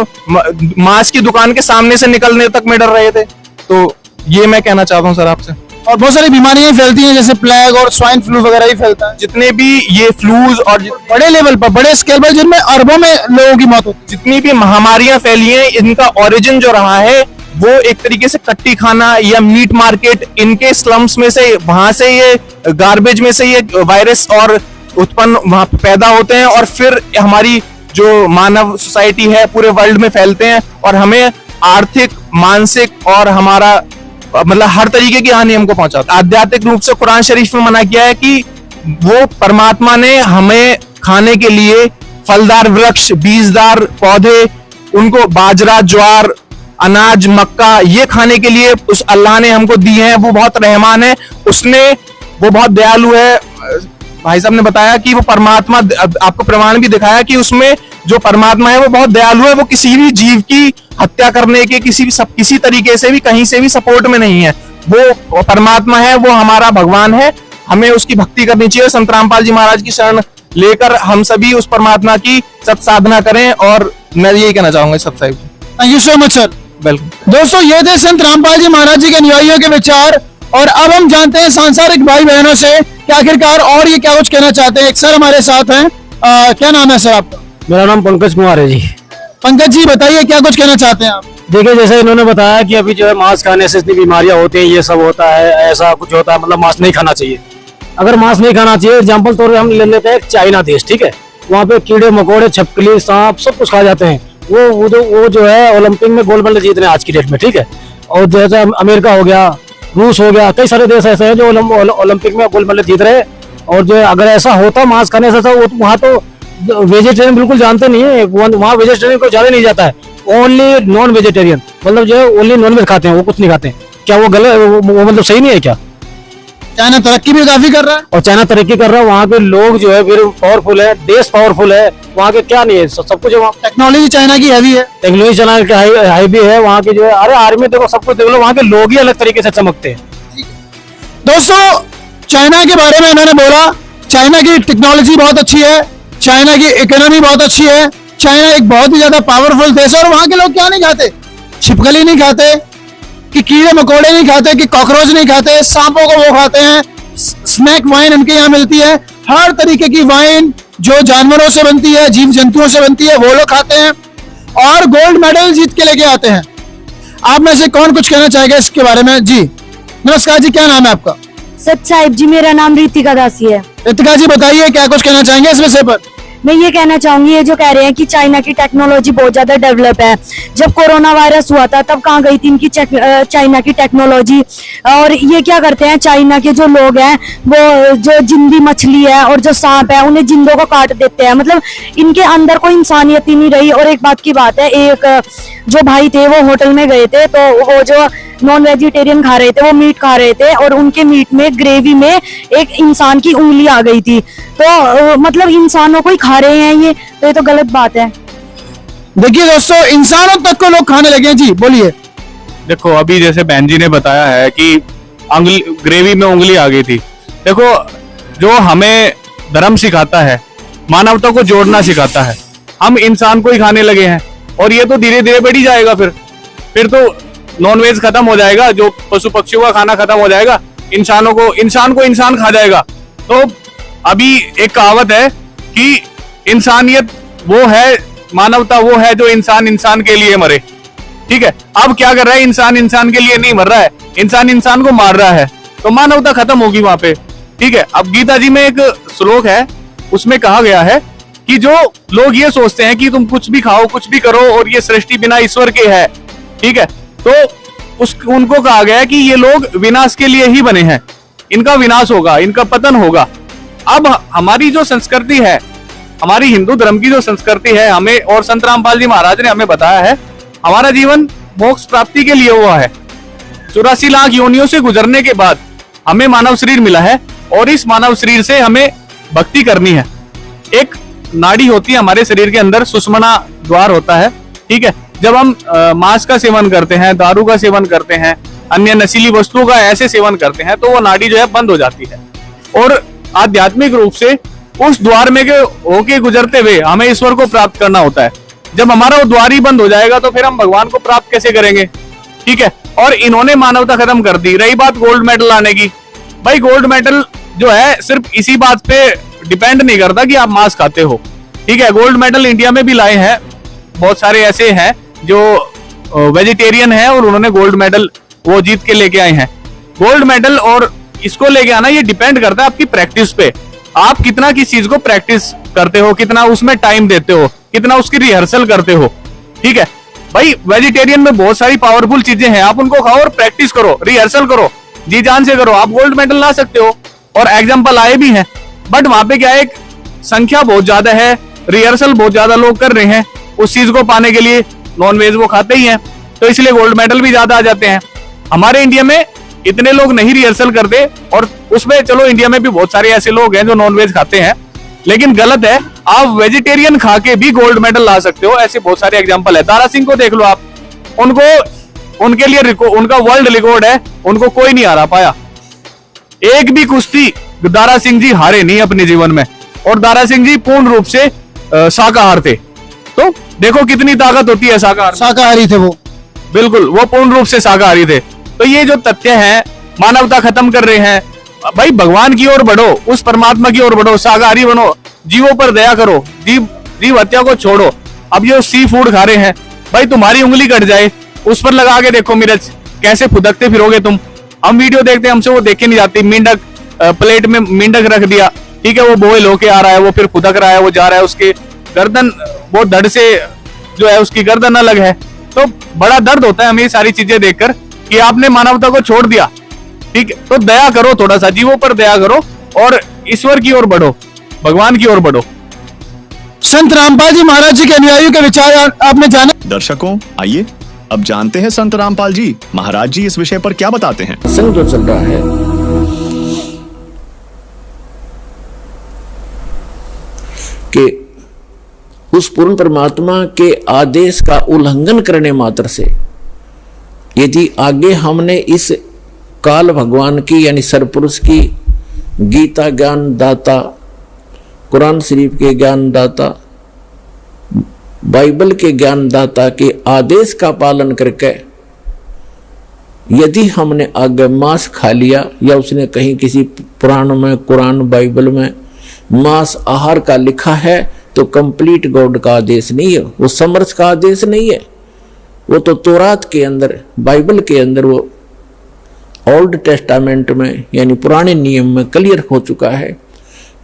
मांस की दुकान के सामने से निकलने तक में डर रहे थे। तो ये मैं कहना चाहता हूँ सर आपसे। और बहुत सारी बीमारियां फैलती हैं, जैसे प्लेग और स्वाइन फ्लू वगैरह भी फैलता है। जितने भी ये फ्लूज और बड़े लेवल पर, बड़े स्केल पर, जिनमें अरबों में लोगों की मौत होती है, जितनी भी महामारियां फैली हैं, इनका ओरिजिन जो रहा है वो एक तरीके से कट्टी खाना या मीट मार्केट, इनके स्लम्स में से, वहां से ये गार्बेज में से ये वायरस और उत्पन्न वहां पैदा होते हैं, और फिर हमारी जो मानव सोसाइटी है पूरे वर्ल्ड में फैलते हैं, और हमें आर्थिक, मानसिक और हमारा मतलब हर तरीके की हानि हमको पहुंचाता है। आध्यात्मिक रूप से कुरान शरीफ में मना किया है कि वो परमात्मा ने हमें खाने के लिए फलदार वृक्ष, बीजदार पौधे, उनको बाजरा, ज्वार, अनाज, मक्का, ये खाने के लिए उस अल्लाह ने हमको दिए हैं। वो बहुत रहमान है, वो बहुत दयालु है। भाई साहब ने बताया कि वो परमात्मा, आपको प्रमाण भी दिखाया कि उसमें जो परमात्मा है वो बहुत दयालु है, वो किसी भी जीव की हत्या करने के किसी तरीके से भी, कहीं से भी सपोर्ट में नहीं है। वो परमात्मा है, वो हमारा भगवान है, हमें उसकी भक्ति करनी चाहिए। संत रामपाल जी महाराज की शरण लेकर हम सभी उस परमात्मा की सत्साधना करें, और मैं यही कहना चाहूंगा सब Sahib. Thank you so much sir. Welcome. दोस्तों, ये थे संत रामपाल जी महाराज जी के अनुयायियों के विचार, और अब हम जानते हैं सांसारिक भाई बहनों से कि आखिरकार और ये क्या कुछ कहना चाहते हैं। एक सर हमारे साथ हैं, क्या नाम है सर आपका? मेरा नाम पंकज कुमार है जी। पंकज जी बताइए, क्या कुछ कहना चाहते हैं आप? देखिए, जैसे इन्होंने बताया कि अभी जो है मांस खाने से इतनी बीमारियां होती हैं, ये सब होता है, ऐसा कुछ होता है, मतलब मांस नहीं खाना चाहिए। अगर मांस नहीं खाना चाहिए, एग्जाम्पल तौर पर हम ले लेते हैं चाइना देश, ठीक है, वहाँ पे कीड़े मकोड़े, छिपकली, सांप सब कुछ खा जाते हैं। वो जो है ओलंपिक में गोल्ड मेडल जीत रहे हैं आज की डेट में, ठीक है। और जैसे अमेरिका हो गया, रूस हो गया, कई सारे देश ऐसे हैं जो ओलंपिक में गोल्ड मेडल जीत रहे हैं। और जो अगर ऐसा होता मांस खाने से, वहाँ तो वेजिटेरियन बिल्कुल जानते नहीं है, वहाँ वेजिटेरियन को ज्यादा नहीं जाता है, ओनली नॉन वेजिटेरियन, मतलब जो है ओनली नॉन वेज खाते हैं, वो कुछ नहीं खाते हैं। क्या वो गलत, वो मतलब सही नहीं है क्या? चाइना तरक्की भी काफी कर रहा है, और चाइना तरक्की कर रहा है, वहाँ के लोग जो है फिर पावरफुल है, देश पावरफुल है, वहाँ के क्या नहीं है, सब कुछ है वहाँ। टेक्नोलॉजी चाइना की हैवी है, टेक्नोलॉजी चाइना की हाई भी है, वहाँ की जो है, अरे आर्मी देखो, सब कुछ देख लो, वहाँ के लोग ही अलग तरीके से चमकते हैं। दोस्तों, चाइना के बारे में इन्होंने बोला, चाइना की टेक्नोलॉजी बहुत अच्छी है, चाइना की इकोनॉमी बहुत अच्छी है, चाइना एक बहुत ही ज्यादा पावरफुल देश है। और वहाँ के लोग क्या नहीं खाते? छिपकली नहीं खाते, कि कीड़े मकोड़े नहीं खाते, कि कॉकरोच नहीं खाते, सांपों को वो खाते हैं। स्नैक वाइन उनके यहाँ मिलती है, हर तरीके की वाइन जो जानवरों से बनती है, जीव जंतुओं से बनती है, वो लोग खाते हैं और गोल्ड मेडल जीत के लेके आते हैं। आप में से कौन कुछ कहना चाहेगा इसके बारे में? जी नमस्कार जी, क्या नाम है आपका? सच साहिब जी, मेरा नाम रितिका दासी है। रितिका जी बताइए, क्या कुछ कहना चाहेंगे इस विषय पर? मैं ये कहना चाहूंगी, ये जो कह रहे हैं कि चाइना की टेक्नोलॉजी बहुत ज्यादा डेवलप है, जब कोरोना वायरस हुआ था तब कहाँ गई थी इनकी चाइना की टेक्नोलॉजी। और ये क्या करते हैं, चाइना के जो लोग हैं वो जो जिंदी मछली है और जो सांप है उन्हें जिंदों को काट देते हैं, मतलब इनके अंदर कोई इंसानियत ही नहीं रही। और एक बात की बात है, एक जो भाई थे वो होटल में गए थे, तो वो जो नॉन वेजिटेरियन खा रहे थे, वो मीट खा रहे थे, और उनके मीट में ग्रेवी में एक इंसान की उंगली आ गई थी। तो मतलब इंसानों को ही खा रहे हैं ये तो गलत बात है। देखिए दोस्तों, इंसानों तक को लोग खाने लगे हैं। जी बोलिए। देखो, अभी जैसे बहन जी ने बताया है कि ग्रेवी में उंगली आ गई थी। देखो, जो हमें धर्म सिखाता है, मानवता को जोड़ना सिखाता है, हम इंसान को ही खाने लगे हैं, और ये तो धीरे धीरे बढ़ी जाएगा। फिर तो नॉनवेज खत्म हो जाएगा, जो पशु पक्षियों का खाना खत्म हो जाएगा, इंसान को इंसान खा जाएगा। तो अभी एक कहावत है कि इंसानियत वो है, मानवता वो है जो इंसान के लिए मरे। ठीक है, अब क्या कर रहा है, इंसान के लिए नहीं मर रहा है, इंसान को मार रहा है, तो मानवता खत्म होगी वहां पे। ठीक है, अब गीता जी में एक श्लोक है, उसमें कहा गया है कि जो लोग ये सोचते हैं कि तुम कुछ भी खाओ कुछ भी करो और ये सृष्टि बिना ईश्वर के है, ठीक है, तो उनको कहा गया कि ये लोग विनाश के लिए ही बने हैं, इनका विनाश होगा, इनका पतन होगा। अब हमारी जो संस्कृति है, हमारी हिंदू धर्म की जो संस्कृति है, हमें और संत रामपाल जी महाराज ने हमें बताया है, हमारा जीवन मोक्ष प्राप्ति के लिए हुआ है। 84 लाख योनियों से गुजरने के बाद हमें मानव शरीर मिला है और इस मानव शरीर से हमें भक्ति करनी है। एक नाड़ी होती है हमारे शरीर के अंदर, सुषुम्ना द्वार होता है, ठीक है। जब हम मांस का सेवन करते हैं, दारू का सेवन करते हैं, अन्य नशीली वस्तुओं का ऐसे सेवन करते हैं, तो वो नाड़ी जो है बंद हो जाती है और आध्यात्मिक रूप से उस द्वार में होके गुजरते हुए हमें ईश्वर को प्राप्त करना होता है। जब हमारा वो द्वार ही बंद हो जाएगा तो फिर हम भगवान को प्राप्त कैसे करेंगे, ठीक है। और इन्होंने मानवता खत्म कर दी। रही बात गोल्ड मेडल लाने की, भाई गोल्ड मेडल जो है सिर्फ इसी बात पे डिपेंड नहीं करता कि आप मांस खाते हो, ठीक है। गोल्ड मेडल इंडिया में भी लाए हैं, बहुत सारे ऐसे हैं जो वेजिटेरियन हैं और उन्होंने गोल्ड मेडल वो जीत के लेके आए हैं। गोल्ड मेडल और इसको लेके आना ये डिपेंड करता है आपकी प्रैक्टिस पे, आप कितना किस चीज को प्रैक्टिस करते हो, कितना उसमें टाइम देते हो, कितना उसकी रिहर्सल करते हो, ठीक है। भाई वेजिटेरियन में बहुत सारी पावरफुल चीजें हैं, आप उनको खाओ और प्रैक्टिस करो, रिहर्सल करो, जी जान से करो, आप गोल्ड मेडल ला सकते हो। और एग्जाम्पल आए भी हैं, बट वहां पे क्या है, एक संख्या बहुत ज्यादा है, रिहर्सल बहुत ज्यादा लोग कर रहे हैं उस चीज को पाने के लिए, नॉन वेज वो खाते ही हैं, तो इसलिए गोल्ड मेडल भी ज्यादा आ जाते हैं। हमारे इंडिया में इतने लोग नहीं रिहर्सल करते, और उसमें चलो इंडिया में भी बहुत सारे ऐसे लोग हैं जो नॉन वेज खाते हैं, लेकिन गलत है, आप वेजिटेरियन खा के भी गोल्ड मेडल ला सकते हो। ऐसे बहुत सारे एग्जांपल है। दारा सिंह को देख लो आप, उनके लिए उनका वर्ल्ड रिकॉर्ड है, उनको कोई नहीं हरा पाया, एक भी कुश्ती दारा सिंह जी हारे नहीं अपने जीवन में, और दारा सिंह जी पूर्ण रूप से शाकाहार थे। तो देखो कितनी ताकत होती है शाकाहारी थे वो, बिल्कुल वो पूर्ण रूप से शाकाहारी थे। तो ये जो तथ्य हैं, मानवता खत्म कर रहे हैं। भाई भगवान की ओर बढ़ो, उस परमात्मा की ओर बढ़ो, शाकाहारी बनो, जीवों पर दया करो, जीव हत्या को छोड़ो। अब ये सी फूड खा रहे हैं, भाई तुम्हारी उंगली कट जाए उस पर लगा के देखो मिर्च, कैसे फुदकते फिरोगे तुम। हम वीडियो देखते हैं, हमसे वो देखे नहीं जाती। मेंढक प्लेट में मेंढक रख दिया, ठीक है, वो बॉयल होके आ रहा है, वो फिर फुदक रहा है, वो जा रहा है, उसके गर्दन वो धड़ से जो है उसकी गर्दन अलग है। तो बड़ा दर्द होता है हमें ये सारी चीजें देखकर कि आपने मानवता को छोड़ दिया, ठीक है। तो दया करो, थोड़ा सा जीवों पर दया करो और ईश्वर की ओर बढ़ो, भगवान की ओर बढ़ो। संत रामपाल जी महाराज जी के अनुयायियों के विचार आपने जाने। दर्शकों आइए अब जानते हैं संत रामपाल जी महाराज जी इस विषय पर क्या बताते हैं। संग जो चल रहा है कि उस पूर्ण परमात्मा के आदेश का उल्लंघन करने मात्र से यदि आगे हमने इस काल भगवान की यानी सरपुरुष की, गीता ज्ञान दाता, कुरान शरीफ के ज्ञान दाता, बाइबल के ज्ञान दाता के आदेश का पालन करके यदि हमने आगे मांस खा लिया, या उसने कहीं किसी पुराण में, कुरान बाइबल में मांस आहार का लिखा है, तो कंप्लीट गॉड का आदेश नहीं है, वो समर्थ का आदेश नहीं है। वो तो तौरात के अंदर, बाइबल के अंदर, वो ओल्ड टेस्टामेंट में यानी पुराने नियम में क्लियर हो चुका है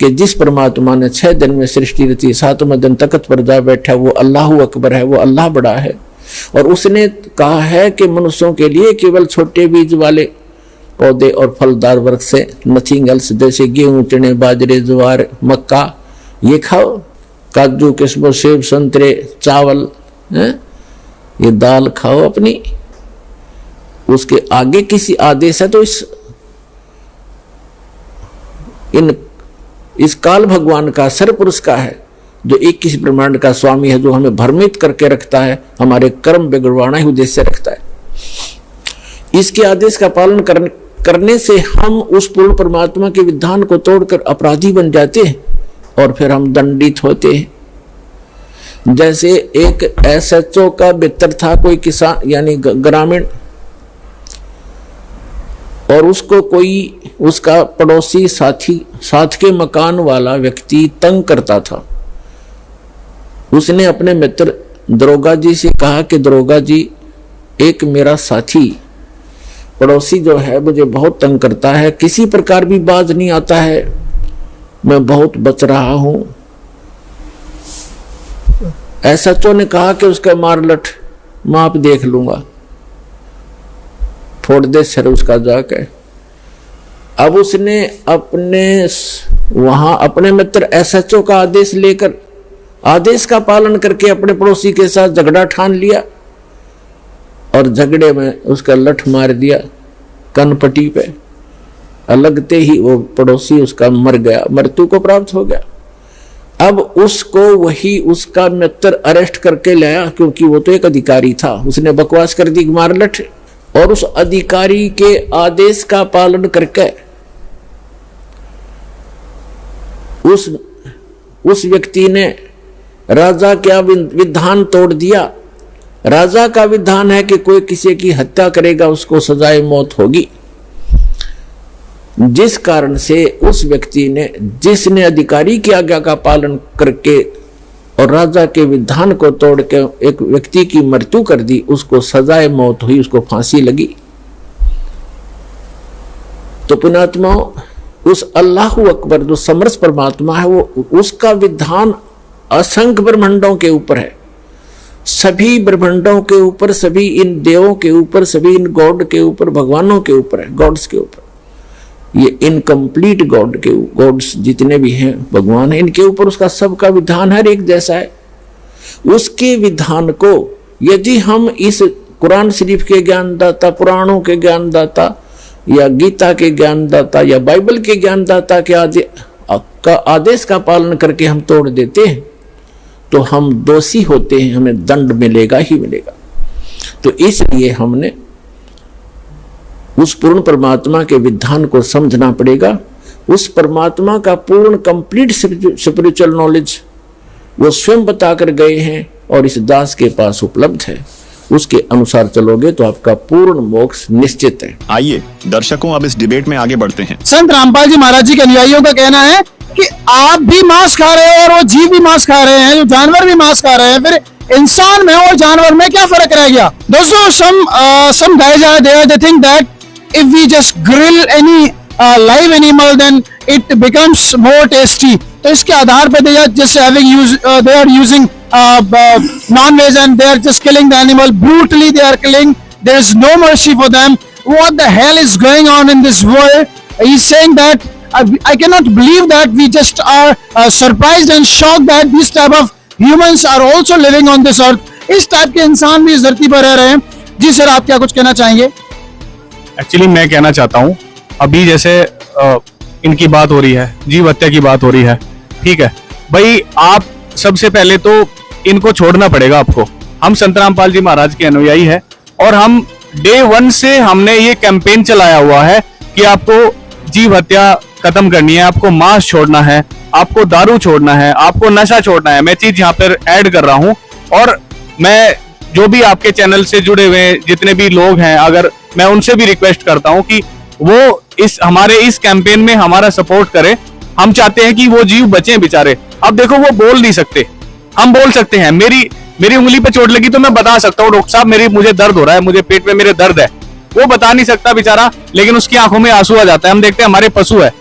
कि जिस परमात्मा ने 6 दिन में सृष्टि रची, 7वें दिन तख्त पर जा बैठा, वो अल्लाह अकबर है, वो अल्लाह बड़ा है। और उसने कहा है कि मनुष्यों के लिए केवल छोटे बीज वाले पौधे और फलदार वर्ग से, नथिंग एल्स, जैसे गेहूं, चने, बाजरे, ज्वार, मक्का, ये खाओ, काजू, किस्मों, सेब, संतरे, चावल, ये दाल खाओ अपनी। उसके आगे किसी आदेश है तो इस काल भगवान का, सरपुरुष का है, जो एक किसी ब्रह्मांड का स्वामी है, जो हमें भ्रमित करके रखता है, हमारे कर्म बिगड़वाना ही उद्देश्य रखता है। इसके आदेश का पालन करने से हम उस पूर्ण परमात्मा के विधान को तोड़कर अपराधी बन जाते हैं और फिर हम दंडित होते हैं। जैसे एक SHO का मित्र था, कोई किसान यानी ग्रामीण, और उसको कोई उसका पड़ोसी साथी, साथ के मकान वाला व्यक्ति तंग करता था। उसने अपने मित्र दरोगा जी से कहा कि दरोगा जी, एक मेरा साथी पड़ोसी जो है मुझे बहुत तंग करता है, किसी प्रकार भी बाज नहीं आता है, मैं बहुत बच रहा हूं, एसएचओ ने कहा कि उसका मारलट माप देख लूंगा, फोड़ दे सर उसका जाके। अब उसने अपने वहां अपने मित्र एसएचओ का आदेश लेकर, आदेश का पालन करके अपने पड़ोसी के साथ झगड़ा ठान लिया और झगड़े में उसका लठ मार दिया कनपट्टी पे। लगते ही वो पड़ोसी उसका मर गया, मृत्यु को प्राप्त हो गया। अब उसको वही उसका मित्र अरेस्ट करके लाया, क्योंकि वो तो एक अधिकारी था, उसने बकवास कर दी मारलठ, और उस अधिकारी के आदेश का पालन करके उस व्यक्ति ने राजा का विधान तोड़ दिया। राजा का विधान है कि कोई किसी की हत्या करेगा उसको सजाए मौत होगी। जिस कारण से उस व्यक्ति ने, जिसने अधिकारी की आज्ञा का पालन करके और राजा के विधान को तोड़ के एक व्यक्ति की मृत्यु कर दी, उसको सजाए मौत हुई, उसको फांसी लगी। तो पुण्यात्माओं, उस अल्लाहु अकबर जो समर्थ परमात्मा है, वो उसका विधान असंख्य ब्रह्मांडों के ऊपर है, सभी ब्रह्मांडों के ऊपर, सभी इन देवों के ऊपर, सभी इन गॉड के ऊपर, भगवानों के ऊपर है, गॉड्स के ऊपर। ये इनकम्प्लीट गॉड्स जितने भी हैं भगवान है, इनके ऊपर उसका सबका विधान हर एक जैसा है। उसके विधान को यदि हम इस कुरान शरीफ के ज्ञानदाता, पुराणों के ज्ञानदाता या गीता के ज्ञानदाता या बाइबल के ज्ञानदाता के आदेश का पालन करके हम तोड़ देते हैं तो हम दोषी होते हैं, हमें दंड मिलेगा ही मिलेगा। तो इसलिए हमने उस पूर्ण परमात्मा के विधान को समझना पड़ेगा। उस परमात्मा का पूर्ण कंप्लीट स्पिरिचुअल नॉलेज वो स्वयं बता कर गए हैं और इस दास के पास उपलब्ध है। उसके अनुसार चलोगे तो आपका पूर्ण मोक्ष निश्चित है। आइए दर्शकों, अब इस डिबेट में आगे बढ़ते हैं। संत रामपाल जी महाराज जी के अनुयायियों का कहना है कि आप भी मांस खा रहे हैं और वो जीव भी मांस खा रहे हैं, जो जानवर भी मांस खा रहे हैं, फिर इंसान में और जानवर में क्या फर्क रह गया? दोस्तों, some guys are there, they think that if we just grill any live animal then it becomes more tasty. तो इसके आधार पे they are just they are using non-veg and they are just killing the animal brutally. They are killing. There is no mercy for them. What the hell is going on in this world? He's saying that I cannot believe that we just are surprised and shocked that these type of humans are also living on this earth. इस type के इंसान भी इस धरती पर रह रहे हैं। जी सर, आप क्या कुछ कहना चाहेंगे? एक्चुअली मैं कहना चाहता हूँ, अभी जैसे इनकी बात हो रही है, जीव हत्या की बात हो रही है, ठीक है भाई, आप सबसे पहले तो इनको छोड़ना पड़ेगा आपको। हम संत रामपाल जी महाराज के अनुयायी है और हम डे 1 से हमने ये कैंपेन चलाया हुआ है कि आपको जीव हत्या खत्म करनी है, आपको मांस छोड़ना है, आपको दारू छोड़ना है, आपको नशा छोड़ना है। मैं चीज यहाँ पर ऐड कर रहा हूँ और मैं जो भी आपके चैनल से जुड़े हुए जितने भी लोग हैं, अगर मैं उनसे भी रिक्वेस्ट करता हूं कि वो हमारे इस कैंपेन में हमारा सपोर्ट करें। हम चाहते हैं कि वो जीव बचे बेचारे। अब देखो, वो बोल नहीं सकते, हम बोल सकते हैं। मेरी उंगली पे चोट लगी तो मैं बता सकता हूँ, डॉक्टर साहब मुझे दर्द हो रहा है, मुझे पेट में मेरे दर्द है। वो बता नहीं सकता बेचारा, लेकिन उसकी आंखों में आंसू आ जाता है। हम देखते हैं हमारे पशु है,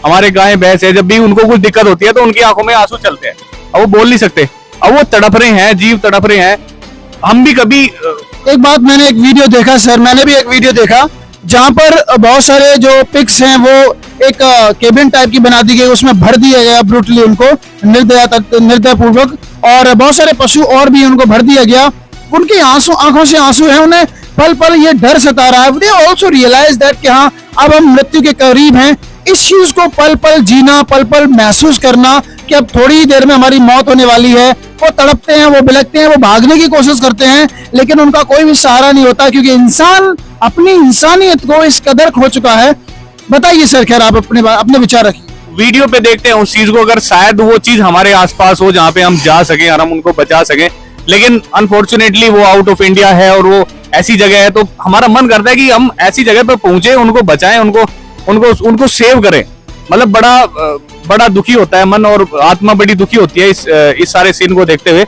हमारे गाय भैंस है, जब भी उनको कुछ दिक्कत होती है तो उनकी आंखों में आंसू चलते हैं। अब वो बोल नहीं सकते, अब वो तड़प रहे हैं, जीव तड़प रहे हैं। हम भी कभी एक बात, मैंने एक वीडियो देखा सर, मैंने भी एक वीडियो देखा जहां पर बहुत सारे जो पिक्स हैं वो एक केबिन टाइप की बना दी गई, उसमें भर दिया गया ब्रूटली उनको निर्दय पूर्वक, और बहुत सारे पशु और भी उनको भर दिया गया। उनकी आंखों से आंसू है, उन्हें पल पल ये डर सता रहा है। दे ऑल्सो रियलाइज दैट कि हाँ, अब हम मृत्यु के करीब हैं। इस चीज को पल पल जीना, पल पल महसूस करना कि अब थोड़ी ही देर में हमारी मौत होने वाली है। वो तड़पते हैं, वो बिलखते हैं, वो भागने की कोशिश करते हैं, लेकिन उनका कोई भी सहारा नहीं होता, क्योंकि इंसान अपनी इंसानियत को इस कदर खो चुका है। बताइए सर, खैर आप अपने विचार रखिए। वीडियो पे देखते हैं उस चीज को, अगर शायद वो चीज हमारे आसपास हो जहाँ पे हम जा सके और हम उनको बचा सके, लेकिन अनफॉर्चुनेटली वो आउट ऑफ इंडिया है और वो ऐसी जगह है, तो हमारा मन करता है कि हम ऐसी जगह पे पहुंचे, उनको बचाएं, उनको सेव करें। मतलब बड़ा दुखी होता है मन और आत्मा बड़ी दुखी होती है इस सारे सीन को देखते हुए।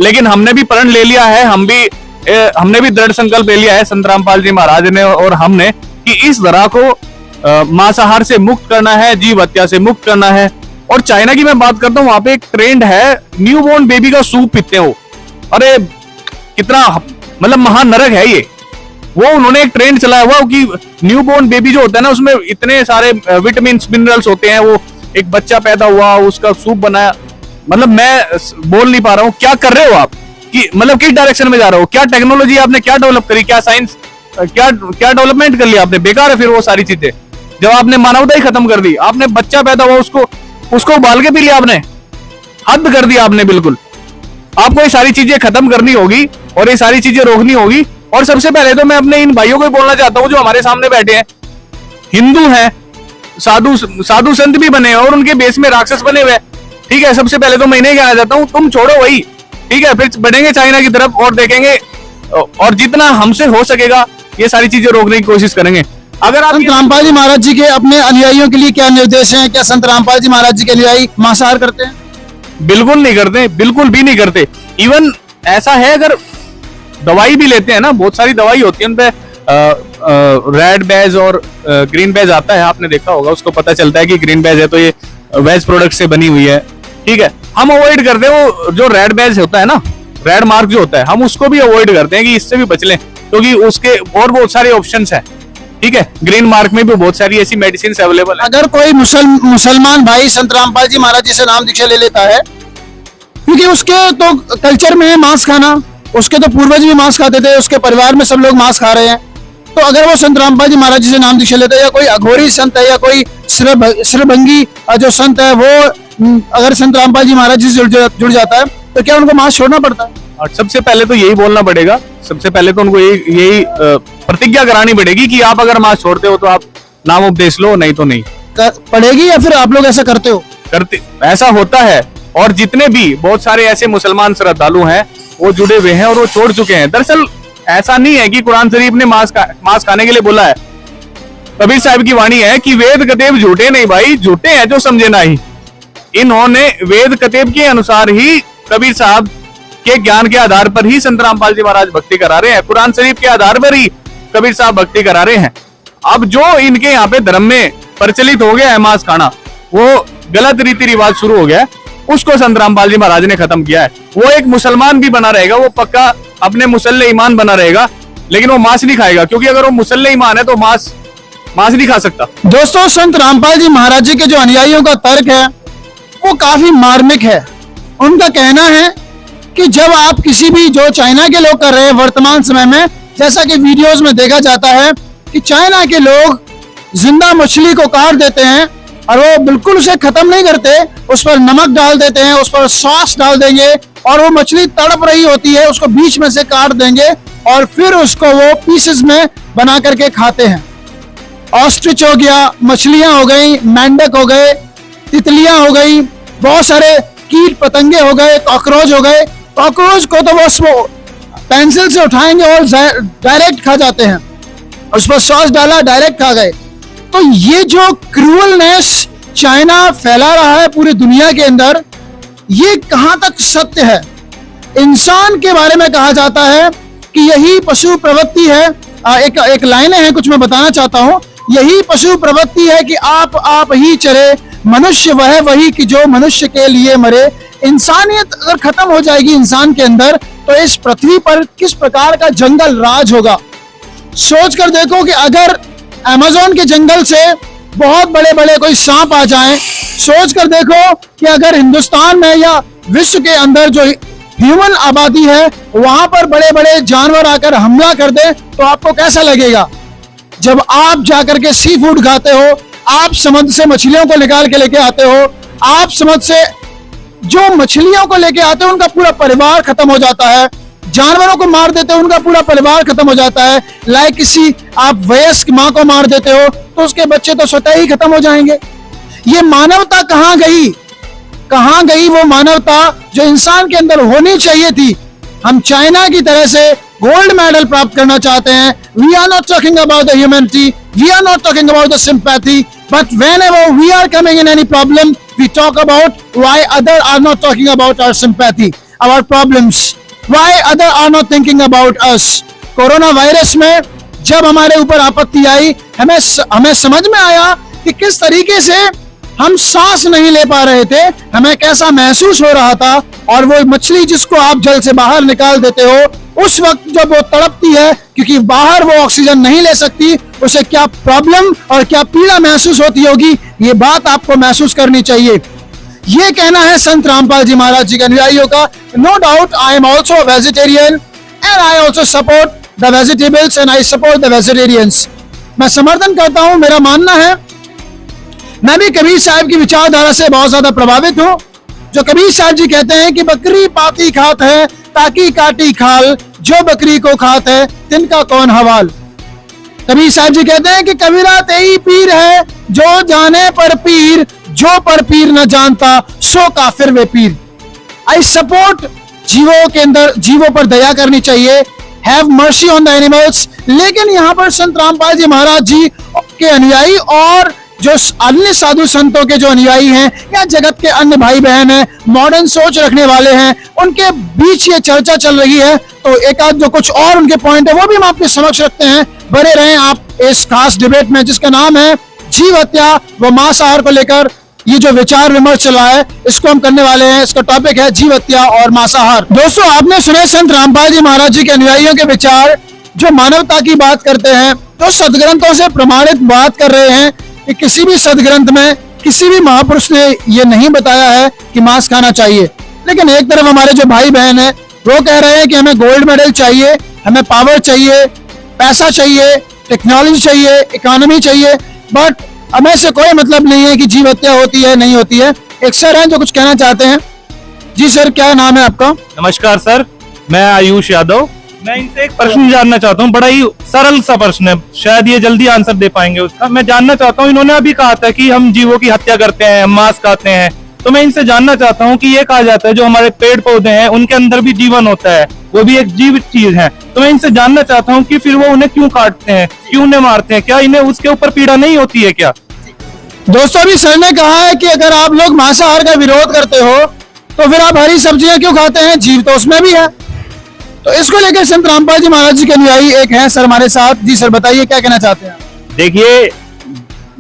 लेकिन हमने भी प्रण ले लिया है, हमने भी दृढ़ संकल्प ले लिया है, संत रामपाल जी महाराज ने और हमने, कि इस तरह को मांसाहार से मुक्त करना है, जीव हत्या से मुक्त करना है। और चाइना की मैं बात करता हूँ, वहां पे एक ट्रेंड है, न्यूबॉर्न बेबी का सूप पीते हैं वो। अरे कितना मतलब महान नरक है ये। वो उन्होंने एक ट्रेंड चलाया हुआ कि न्यूबॉर्न बेबी जो होता है ना, उसमें इतने सारे विटामिन मिनरल्स होते हैं, वो एक बच्चा पैदा हुआ उसका सूप बनाया। मतलब मैं बोल नहीं पा रहा हूँ, क्या कर रहे हो आप, कि मतलब किस डायरेक्शन में जा रहे हो, क्या टेक्नोलॉजी आपने क्या डेवलप करी, क्या साइंस क्या डेवलपमेंट कर लिया आपने, बेकार है फिर वो सारी चीजें। जब आपने मानवता ही खत्म कर दी, आपने बच्चा पैदा हुआ उसको उबाल के पी लिया आपने, हद कर दिया आपने बिल्कुल। आपको ये सारी चीजें खत्म करनी होगी और ये सारी चीजें रोकनी होगी। और सबसे पहले तो मैं अपने इन भाइयों को बोलना चाहता हूँ जो हमारे सामने बैठे हैं, हिंदू हैं, साधु संत भी बने हैं और उनके बेस में राक्षस बने हुए, ठीक है। सबसे पहले तो मैं इन्हें कहना चाहता हूँ, तुम छोड़ो वही, ठीक है, फिर बढ़ेंगे चाइना की तरफ और देखेंगे और जितना हमसे हो सकेगा ये सारी चीजें रोकने की कोशिश करेंगे। अगर आप संत रामपाल जी महाराज जी के अपने अनुयायियों के लिए क्या निर्देश हैं? क्या संत रामपाल जी महाराज जी के अनुयायी मांसाहार करते हैं? बिल्कुल नहीं करते, बिल्कुल भी नहीं करते। इवन ऐसा है, अगर दवाई भी लेते हैं ना, बहुत सारी दवाई होती है उनपे रेड बैज और ग्रीन बैज आता है, आपने देखा होगा, उसको पता चलता है कि ग्रीन बैज है तो ये वेज प्रोडक्ट से बनी हुई है, ठीक है। हम अवॉइड करते हैं वो जो रेड बैज होता है ना, रेड मार्क जो होता है, हम उसको भी अवॉइड करते हैं कि इससे भी बच लें, क्योंकि उसके और बहुत सारे ऑप्शंस हैं, ठीक है। ग्रीन मार्क में भी बहुत सारी ऐसी मेडिसिन अवेलेबल है। अगर कोई मुसलमान भाई संत रामपाल जी महाराज जी से नाम दीक्षा ले लेता है, क्योंकि उसके तो कल्चर में है मांस खाना, उसके तो पूर्वज भी मांस खाते थे, उसके परिवार में सब लोग मांस खा रहे हैं, तो अगर वो संत रामपाल जी महाराज जी से नाम दीक्षा लेता है, या कोई अघोरी संत है या कोई श्रभंगी जो संत है, वो अगर संत रामपाल जी महाराज जी से जुड़ जाता है, तो क्या उनको मांस छोड़ना पड़ता है? और सबसे पहले तो यही बोलना पड़ेगा, सबसे पहले तो उनको यही प्रतिज्ञा करानी पड़ेगी कि आप अगर मांस छोड़ते हो तो आप नाम उपदेश लो, नहीं तो नहीं पड़ेगी। या फिर आप लोग ऐसा करते हो? करते, ऐसा होता है। और जितने भी बहुत सारे ऐसे मुसलमान श्रद्धालु हैं वो जुड़े हुए हैं और वो छोड़ चुके हैं। दरअसल ऐसा नहीं है कि कुरान शरीफ ने मांस खाने के लिए बोला है। कबीर साहब की वाणी है कि वेद कतेब झूठे नहीं भाई, झूठे हैं जो समझे नहीं। इन्होंने वेद कतेब के अनुसार ही, कबीर साहब के ज्ञान के आधार पर ही संत रामपाल जी महाराज भक्ति करा रहे हैं, कुरान शरीफ के आधार पर ही कबीर साहब भक्ति करा रहे हैं। अब जो इनके यहाँ पे धर्म में प्रचलित हो गया है मांस खाना, वो गलत रीति रिवाज शुरू हो गया है, उसको संत रामपाल जी महाराज ने खत्म किया है। वो एक मुसलमान भी बना रहेगा, वो पक्का अपने मुसल्ले ईमान बना रहेगा, लेकिन वो मांस नहीं खाएगा, क्योंकि अगर वो मुसल्ले ईमान है तो मांस नहीं खा सकता। दोस्तों, संत रामपाल जी महाराज जी के जो अनुयायियों का तर्क है वो काफी मार्मिक है। उनका कहना है कि जब आप किसी भी, जो चाइना के लोग कर रहे हैं वर्तमान समय में, जैसा कि वीडियोस में देखा जाता है कि चाइना के लोग जिंदा मछली को काट देते हैं और वो बिल्कुल उसे खत्म नहीं करते, उस पर नमक डाल देते हैं, उस पर सॉस डाल देंगे और वो मछली तड़प रही होती है, उसको बीच में से काट देंगे और फिर उसको वो पीसेस में बना करके खाते हैं। ऑस्ट्रिच हो गया, मछलियां हो गई, मेंढक हो गए, तितलियां हो गई, बहुत सारे कीट पतंगे हो गए, कॉकरोच हो गए। कॉकरोच को तो वो पेंसिल से उठाएंगे और डायरेक्ट खा जाते हैं, उस पर सॉस डाला डायरेक्ट खा गए। तो ये जो क्रूअलनेस चाइना फैला रहा है पूरी दुनिया के अंदर, ये कहां तक सत्य है? इंसान के बारे में कहा जाता है कि यही पशु प्रवृत्ति है। एक लाइनें हैं कुछ मैं बताना चाहता हूं। यही पशु प्रवृत्ति है कि आप ही चले, मनुष्य वह वही कि जो मनुष्य के लिए मरे। इंसानियत अगर खत्म हो जाएगी इंसान के अंदर, तो इस पृथ्वी पर किस प्रकार का जंगल राज होगा। सोच कर देखो कि अगर अमेज़न के जंगल से बहुत बड़े बड़े कोई सांप आ जाएं, सोच कर देखो कि अगर हिंदुस्तान में या विश्व के अंदर जो ह्यूमन आबादी है वहां पर बड़े बड़े जानवर आकर हमला कर दे, तो आपको कैसा लगेगा? जब आप जाकर के सी फूड खाते हो, आप समुद्र से मछलियों को निकाल के लेके आते हो, आप समुद्र से जो मछलियों को लेके आते हो उनका पूरा परिवार खत्म हो जाता है, जानवरों को मार देते हो उनका पूरा परिवार खत्म हो जाता है। लाइक किसी आप वयस्क माँ को मार देते हो तो उसके बच्चे तो स्वतः ही खत्म हो जाएंगे। ये मानवता कहाँ गई? कहाँ गई वो मानवता जो इंसान के अंदर होनी चाहिए थी? हम चाइना की तरह से गोल्ड मेडल प्राप्त करना चाहते हैं। We are not talking about the humanity, we are not talking about the sympathy, but whenever we are coming in any problem, we talk about why other are not talking about our sympathy, our problems, why other are not thinking about us. Corona virus में जब हमारे ऊपर आपत्ति आई, हमें समझ में आया कि किस तरीके से हम सांस नहीं ले पा रहे थे, हमें कैसा महसूस हो रहा था। और वो मछली जिसको आप जल से बाहर निकाल देते हो, उस वक्त जब वो तड़पती है क्योंकि बाहर वो ऑक्सीजन नहीं ले सकती, उसे क्या प्रॉब्लम और क्या पीड़ा महसूस होती होगी, ये बात आपको महसूस करनी चाहिए। ये कहना है संत रामपाल जी महाराज जी के अनुयायियों का। No doubt I am also vegetarian and I also support the vegetables and I support the vegetarians. मैं समर्थन करता हूं, मेरा मानना है, मैं भी कबीर साहब की विचारधारा से बहुत ज्यादा प्रभावित हूं। जो कबीर साहब जी कहते हैं कि बकरी पाती खात है ताकि काटी खाल, जो बकरी को खात है तिनका कौन हवाल। कबीर साहब जी कहते हैं कि कबीरा तेई पीर है, जो जाने पर पीर, जो पर पीर न जानता सो काफिर वे पीर। आई सपोर्ट जीवों के अंदर, जीवों पर दया करनी चाहिए, have mercy on the animals. लेकिन यहाँ पर संत रामपाल जी महाराज जी के अनुयायी और जो अन्य साधु संतों के जो अनुयायी हैं या जगत के अन्य भाई बहन हैं, मॉडर्न सोच रखने वाले हैं, उनके बीच ये चर्चा चल रही है। तो एक आध जो कुछ और उनके पॉइंट है वो भी हम आपके समक्ष रखते हैं। बने रहें आप इस खास डिबेट में जिसका नाम है जीव हत्या व मांसाहार को लेकर ये जो विचार विमर्श चला है, इसको हम करने वाले हैं। इसका टॉपिक है जीव हत्या और मांसाहार। दोस्तों, आपने सुने संत रामपाल जी महाराज जी के अनुयायियों के विचार जो मानवता की बात करते हैं, जो सदग्रंथों से प्रमाणित बात कर रहे हैं कि किसी भी सदग्रंथ में किसी भी महापुरुष ने ये नहीं बताया है कि मांस खाना चाहिए। लेकिन एक तरफ हमारे जो भाई बहन है वो कह रहे हैं कि हमें गोल्ड मेडल चाहिए, हमें पावर चाहिए, पैसा चाहिए, टेक्नोलॉजी चाहिए, इकोनॉमी चाहिए, बट हमें से कोई मतलब नहीं है कि जीव हत्या होती है नहीं होती है। एक सर हैं जो कुछ कहना चाहते हैं। जी सर, क्या नाम है आपका? नमस्कार सर, मैं आयुष यादव। मैं इनसे एक प्रश्न जानना चाहता हूँ, बड़ा ही सरल सा प्रश्न है, शायद ये जल्दी आंसर दे पाएंगे उसका। मैं जानना चाहता हूँ, इन्होंने अभी कहा था कि हम जीवों की हत्या करते हैं, हम मांस खाते हैं, तो मैं इनसे जानना चाहता हूँ कि ये कहा जाता है जो हमारे पेड़ पौधे हैं उनके अंदर भी जीवन होता है, वो भी एक जीवित चीज है। तो मैं इनसे जानना चाहता हूँ कि फिर वो उन्हें क्यों काटते हैं, क्यों उन्हें मारते हैं, क्या इन्हें उसके ऊपर पीड़ा नहीं होती है क्या? दोस्तों, अभी सर ने कहा है कि अगर आप लोग मांसाहार का विरोध करते हो तो फिर आप हरी सब्जियां क्यों खाते हैं, जीव तो उसमें भी है। तो इसको लेकर संत रामपाल जी महाराज जी के अनुयायी एक हैं सर हमारे साथ। जी सर, बताइए क्या कहना चाहते हैं? देखिए,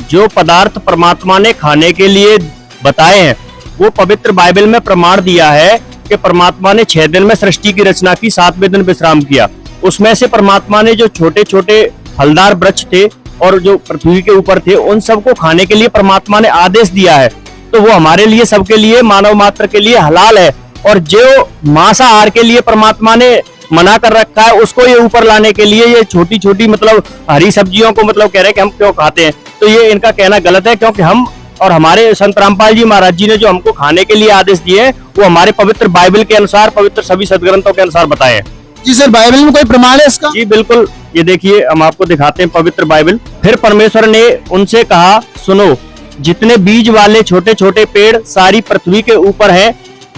जो पदार्थ परमात्मा ने खाने के लिए बताए हैं वो पवित्र बाइबल में प्रमाण दिया है कि परमात्मा ने 6 दिन में सृष्टि की रचना की, 7वें दिन विश्राम किया। उसमें से परमात्मा ने जो छोटे छोटे फलदार वृक्ष थे और जो पृथ्वी के ऊपर थे उन सबको खाने के लिए परमात्मा ने आदेश दिया है। तो वो हमारे लिए, सबके लिए, मानव मात्र के लिए हलाल है। और जो मांसाहार के लिए परमात्मा ने मना कर रखा है उसको ये ऊपर लाने के लिए ये छोटी छोटी मतलब हरी सब्जियों को मतलब कह रहे हैं कि हम क्यों खाते हैं। तो ये इनका कहना गलत है, क्योंकि हम और हमारे संत रामपाल जी महाराज जी ने जो हमको खाने के लिए आदेश दिए हैं वो हमारे पवित्र बाइबल के अनुसार, पवित्र सभी सदग्रंथों के अनुसार बताए हैं। जी सर, बाइबल में कोई प्रमाण है इसका? जी बिल्कुल, ये देखिए हम आपको दिखाते हैं पवित्र बाइबल। फिर परमेश्वर ने उनसे कहा, सुनो, जितने बीज वाले छोटे छोटे पेड़ सारी पृथ्वी के ऊपर हैं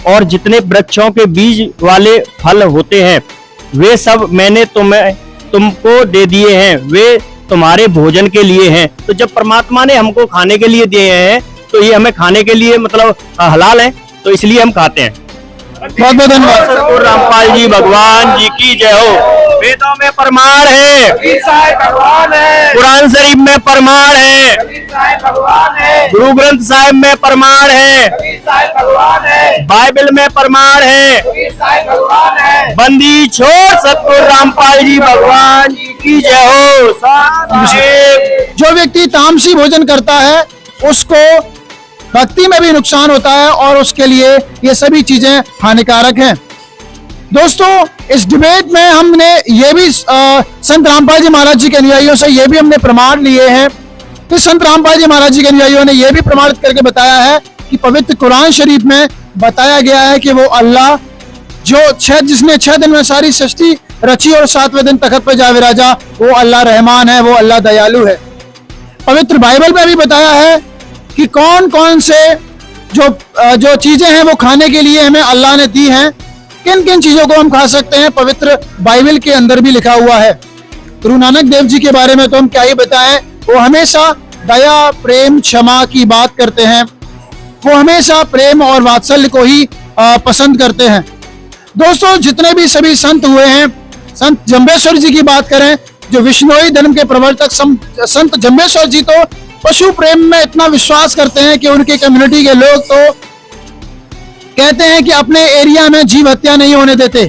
और जितने वृक्षों के बीज वाले फल होते हैं वे सब मैंने तुमको दे दिए हैं, वे तुम्हारे भोजन के लिए हैं। तो जब परमात्मा ने हमको खाने के लिए दिए हैं तो ये हमें खाने के लिए मतलब हलाल है, तो इसलिए हम खाते हैं। बहुत बहुत धन्यवाद। सतगुरु रामपाल जी भगवान जी की जय हो। वेदों में प्रमाण है, कुरान शरीफ में प्रमाण है, गुरु ग्रंथ साहिब में प्रमाण है, बाइबल में प्रमाण है। बंदी छोड़ सतगुरु रामपाल जी भगवान जी की जय हो। जो व्यक्ति तामसी भोजन करता है उसको भक्ति में भी नुकसान होता है और उसके लिए ये सभी चीजें हानिकारक हैं। दोस्तों, इस डिबेट में हमने ये भी संत रामपाल जी महाराज जी के अनुयायियों से ये भी हमने प्रमाण लिए हैं कि संत रामपाल जी महाराज जी के अनुयायियों ने ये भी प्रमाणित करके बताया है कि पवित्र कुरान शरीफ में बताया गया है कि वो अल्लाह जिसने 6 दिन में सारी सृष्टि रची और 7वें दिन तख्त पर जा विराजा, वो अल्लाह रहमान है, वो अल्लाह दयालु है। पवित्र बाइबल में भी बताया है कि कौन कौन से जो चीजें हैं वो खाने के लिए हमें अल्लाह ने दी हैं, किन किन चीजों को हम खा सकते हैं, पवित्र बाइबल के अंदर भी लिखा हुआ है। गुरु नानक देव जी के बारे में तो हम क्या ही बताएं, वो हमेशा दया, प्रेम, क्षमा की बात करते हैं। वो हमेशा प्रेम और वात्सल्य को ही पसंद करते हैं। दोस्तों, जितने भी सभी संत हुए हैं, संत जम्बेश्वर जी की बात करें, जो विष्णोई धर्म के प्रवर्तक संत जम्बेश्वर जी तो पशु प्रेम में इतना विश्वास करते हैं कि उनकी कम्युनिटी के लोग तो कहते हैं कि अपने एरिया में जीव हत्या नहीं होने देते।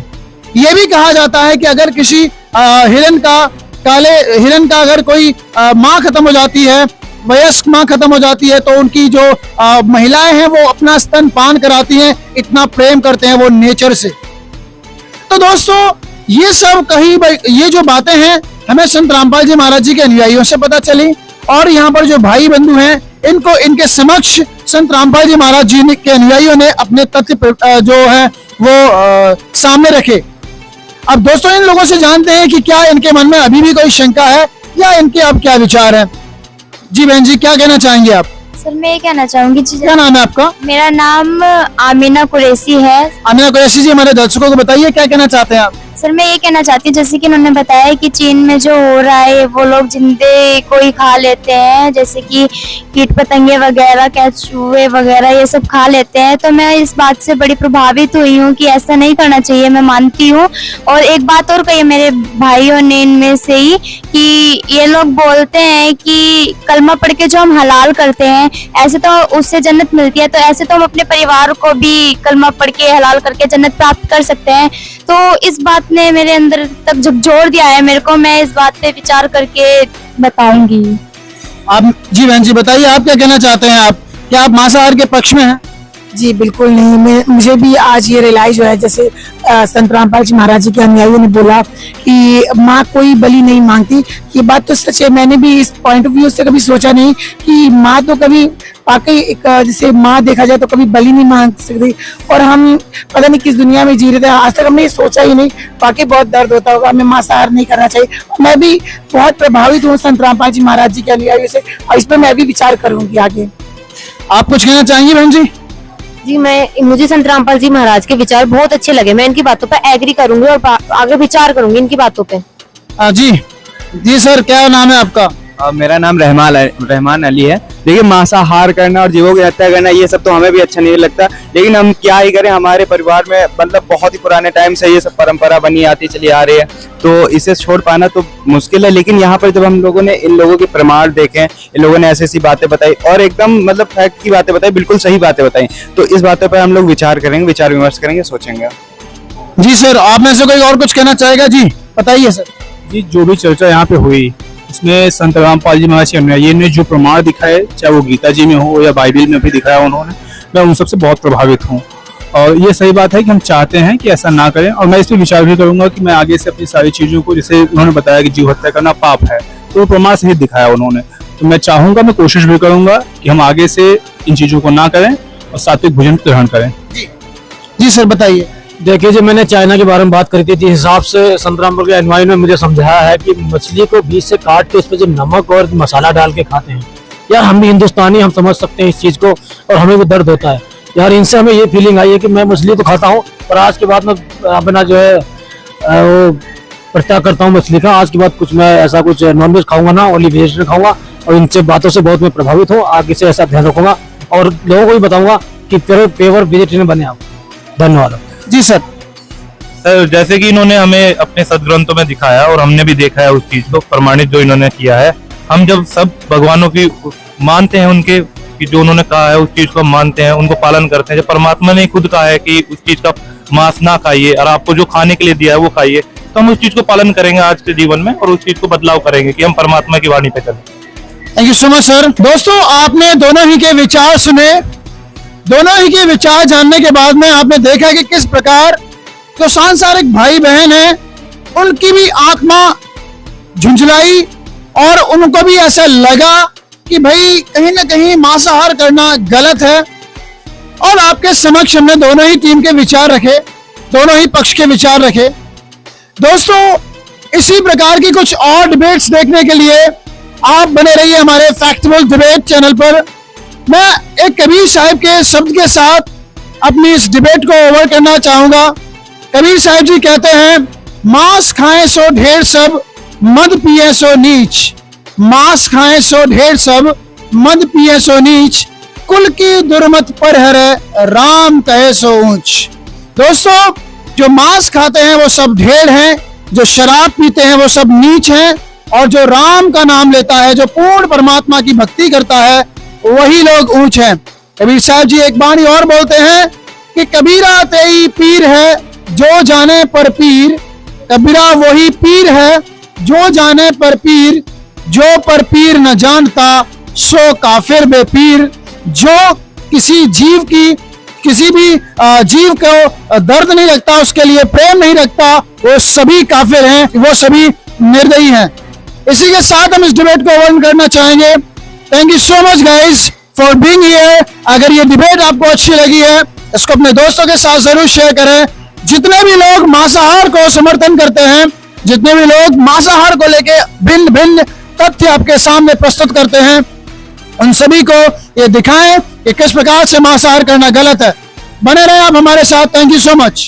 ये भी कहा जाता है कि अगर किसी हिरन का अगर कोई माँ खत्म हो जाती है, वयस्क माँ खत्म हो जाती है, तो उनकी जो महिलाएं हैं वो अपना स्तन पान कराती हैं, इतना प्रेम करते हैं वो नेचर से। तो दोस्तों ये सब ये जो बातें हैं हमें संत रामपाल जी महाराज जी के अनुयायियों से पता चली, और यहाँ पर जो भाई बंधु हैं इनके समक्ष संत रामपाल जी महाराज जी के अनुयायियों ने अपने तथ्य जो है वो सामने रखे। अब दोस्तों इन लोगों से जानते हैं कि क्या इनके मन में अभी भी कोई शंका है या इनके अब क्या विचार है। जी बहन जी, क्या कहना चाहेंगे आप? सर मैं ये कहना चाहूंगी जी, क्या नाम है आपका? मेरा नाम आमिना कुरैशी है। आमिना कुरैशी जी, हमारे दर्शकों को बताइए क्या कहना चाहते हैं आप? सर मैं ये कहना चाहती हूँ, जैसे कि उन्होंने बताया कि चीन में जो हो रहा है वो लोग जिंदे को ही खा लेते हैं, जैसे कि कीट पतंगे वगैरह, केंचुए वगैरह ये सब खा लेते हैं। तो मैं इस बात से बड़ी प्रभावित हुई हूँ कि ऐसा नहीं करना चाहिए, मैं मानती हूँ। और एक बात और कही मेरे भाइयों ने इनमें से ही कि ये लोग बोलते हैं कि कलमा पढ़ के जो हम हलाल करते हैं ऐसे तो उससे जन्नत मिलती है, तो ऐसे तो हम अपने परिवार को भी कलमा पढ़ के हलाल करके जन्नत प्राप्त कर सकते हैं। तो इस बात ने मेरे अंदर तक झकझोर दिया है मेरे को, मैं इस बात पे विचार करके बताऊंगी। आप जी बहन जी बताइए, आप क्या कहना चाहते हैं? आप क्या आप मांसाहार के पक्ष में हैं? जी बिल्कुल नहीं, मुझे भी आज ये रियलाइज हुआ है, जैसे संत रामपाल जी महाराज जी के अनुयायियों ने बोला कि माँ कोई बलि नहीं मांगती। ये बात तो सच है, मैंने भी इस पॉइंट ऑफ व्यू से कभी सोचा नहीं कि माँ तो कभी वाकई एक जैसे माँ देखा जाए तो कभी बलि नहीं मांग सकती, और हम पता नहीं किस दुनिया में जी रहे थे, आज तक हमने ये सोचा ही नहीं। वाकई बहुत दर्द होता होगा, हमें मांसाहार नहीं करना चाहिए। मैं भी बहुत प्रभावित हूँ संत रामपाल जी महाराज जी के अनुयायियों से, और इस पर मैं भी विचार करूंगी आगे। आप कुछ कहना चाहेंगी बहन जी? जी मुझे संत रामपाल जी महाराज के विचार बहुत अच्छे लगे, मैं इनकी बातों पर एग्री करूंगी और आगे विचार करूंगी इनकी बातों पे। जी सर, क्या नाम है आपका? मेरा नाम रहमान अली है। देखिए मांसाहार करना और जीवों की हत्या करना ये सब तो हमें भी अच्छा नहीं लगता, लेकिन हम क्या ही करें, हमारे परिवार में मतलब बहुत ही पुराने टाइम से ये सब परंपरा बनी आती चली आ रही है, तो इसे छोड़ पाना तो मुश्किल है। लेकिन यहाँ पर जब हम लोगों ने इन लोगों के प्रमाण देखे, इन लोगों ने ऐसी ऐसी बातें बताई और एकदम मतलब फैक्ट की बातें बताई, बिल्कुल सही बातें बताई, तो इस बातों पर हम लोग विचार करेंगे, विचार विमर्श करेंगे, सोचेंगे। जी सर, आप में से कोई और कुछ कहना चाहेगा? जी बताइए सर। जी जो भी चर्चा यहाँ पे हुई उसमें संत रामपाल जी महाराज के अनुयायी ने जो प्रमाण दिखाए, चाहे वो गीता जी में हो या बाइबल में भी दिखाया उन्होंने, मैं उन सबसे बहुत प्रभावित हूँ। और ये सही बात है कि हम चाहते हैं कि ऐसा ना करें, और मैं इस पर विचार भी करूंगा कि मैं आगे से अपनी सारी चीजों को, जैसे उन्होंने बताया कि जीव हत्या करना पाप है, तो वो प्रमाण सहित दिखाया उन्होंने, तो मैं चाहूंगा, मैं कोशिश भी करूंगा कि हम आगे से इन चीजों को ना करें और सात्विक भोजन ग्रहण करें। जी सर बताइए। देखिए जी, मैंने चाइना के बारे में बात करी थी, जिस हिसाब से संत रामपाल के अनुयायी ने मुझे समझाया है कि मछली को बीच से काट के उस पर जब नमक और मसाला डाल के खाते हैं, यार हम भी हिंदुस्तानी, हम समझ सकते हैं इस चीज को, और हमें भी दर्द होता है यार। इनसे हमें ये फीलिंग आई है कि मैं मछली तो खाता हूँ, पर आज के बाद मैं अपना जो है वो परित्याग करता हूँ मछली का। आज के बाद कुछ मैं ऐसा कुछ नॉनवेज खाऊंगा ना, ओनली वेजिटेरियन खाऊंगा, और इनसे बातों से बहुत मैं प्रभावित हूँ। आगे से ऐसा ध्यान रखूंगा और लोगों को भी बताऊंगा कि प्योर वेजिटेरियन बने आप। धन्यवाद। जी सर। सर जैसे कि इन्होंने हमें अपने सदग्रंथों में दिखाया और हमने भी देखा है उस चीज को प्रमाणित जो इन्होंने किया है, हम जब सब भगवानों की मानते हैं, उनके कि जो उन्होंने कहा है उस चीज को मानते हैं, उनको पालन करते हैं। जब परमात्मा ने खुद कहा है कि उस चीज का मांस ना खाइए और आपको जो खाने के लिए दिया है वो खाइए, तो हम उस चीज को पालन करेंगे आज के जीवन में और उस चीज को बदलाव करेंगे कि हम परमात्मा की वाणी पे चलें। Thank you so much sir. दोस्तों आपने दोनों ही के विचार सुने, दोनों ही के विचार जानने के बाद में आपने देखा कि किस प्रकार जो सांसारिक भाई बहन हैं उनकी भी आत्मा झुंझलाई और उनको भी ऐसा लगा कि भाई कहीं ना कहीं मांसाहार करना गलत है। और आपके समक्ष हमने दोनों ही टीम के विचार रखे, दोनों ही पक्ष के विचार रखे। दोस्तों इसी प्रकार की कुछ और डिबेट्स देखने के लिए आप बने रहिए हमारे फैक्टेबल डिबेट चैनल पर। मैं एक कबीर साहब के शब्द के साथ अपनी इस डिबेट को ओवर करना चाहूंगा। कबीर साहब जी कहते हैं, मांस खाएं सो ढेर सब, मद पिए सो नीच। मांस खाएं सो ढेर सब, मद पिए सो नीच। कुल की दुर्मत पर है, राम कहे सो ऊंच। दोस्तों जो मांस खाते हैं वो सब ढेर हैं, जो शराब पीते हैं वो सब नीच हैं, और जो राम का नाम लेता है, जो पूर्ण परमात्मा की भक्ति करता है, वही लोग ऊंच हैं। कबीर साहब जी एक बाणी और बोलते हैं कि कबीरा तेई पीर है जो जाने पर पीर, कबीरा वही पीर है जो जाने पर पीर, जो पर पीर न जानता सो काफिर बे पीर। जो किसी जीव की, किसी भी जीव को दर्द नहीं रखता, उसके लिए प्रेम नहीं रखता, वो सभी काफिर हैं, वो सभी निर्दयी हैं। इसी के साथ हम इस डिबेट को ओवर करना चाहेंगे। Thank you so much guys for being here. अगर ये डिबेट आपको अच्छी लगी है, इसको अपने दोस्तों के साथ जरूर शेयर करें। जितने भी लोग मांसाहार को समर्थन करते हैं, जितने भी लोग मांसाहार को लेके भिन्न भिन्न तथ्य आपके सामने प्रस्तुत करते हैं, उन सभी को ये दिखाएं कि किस प्रकार से मांसाहार करना गलत है। बने रहे आप हमारे साथ। Thank you so much.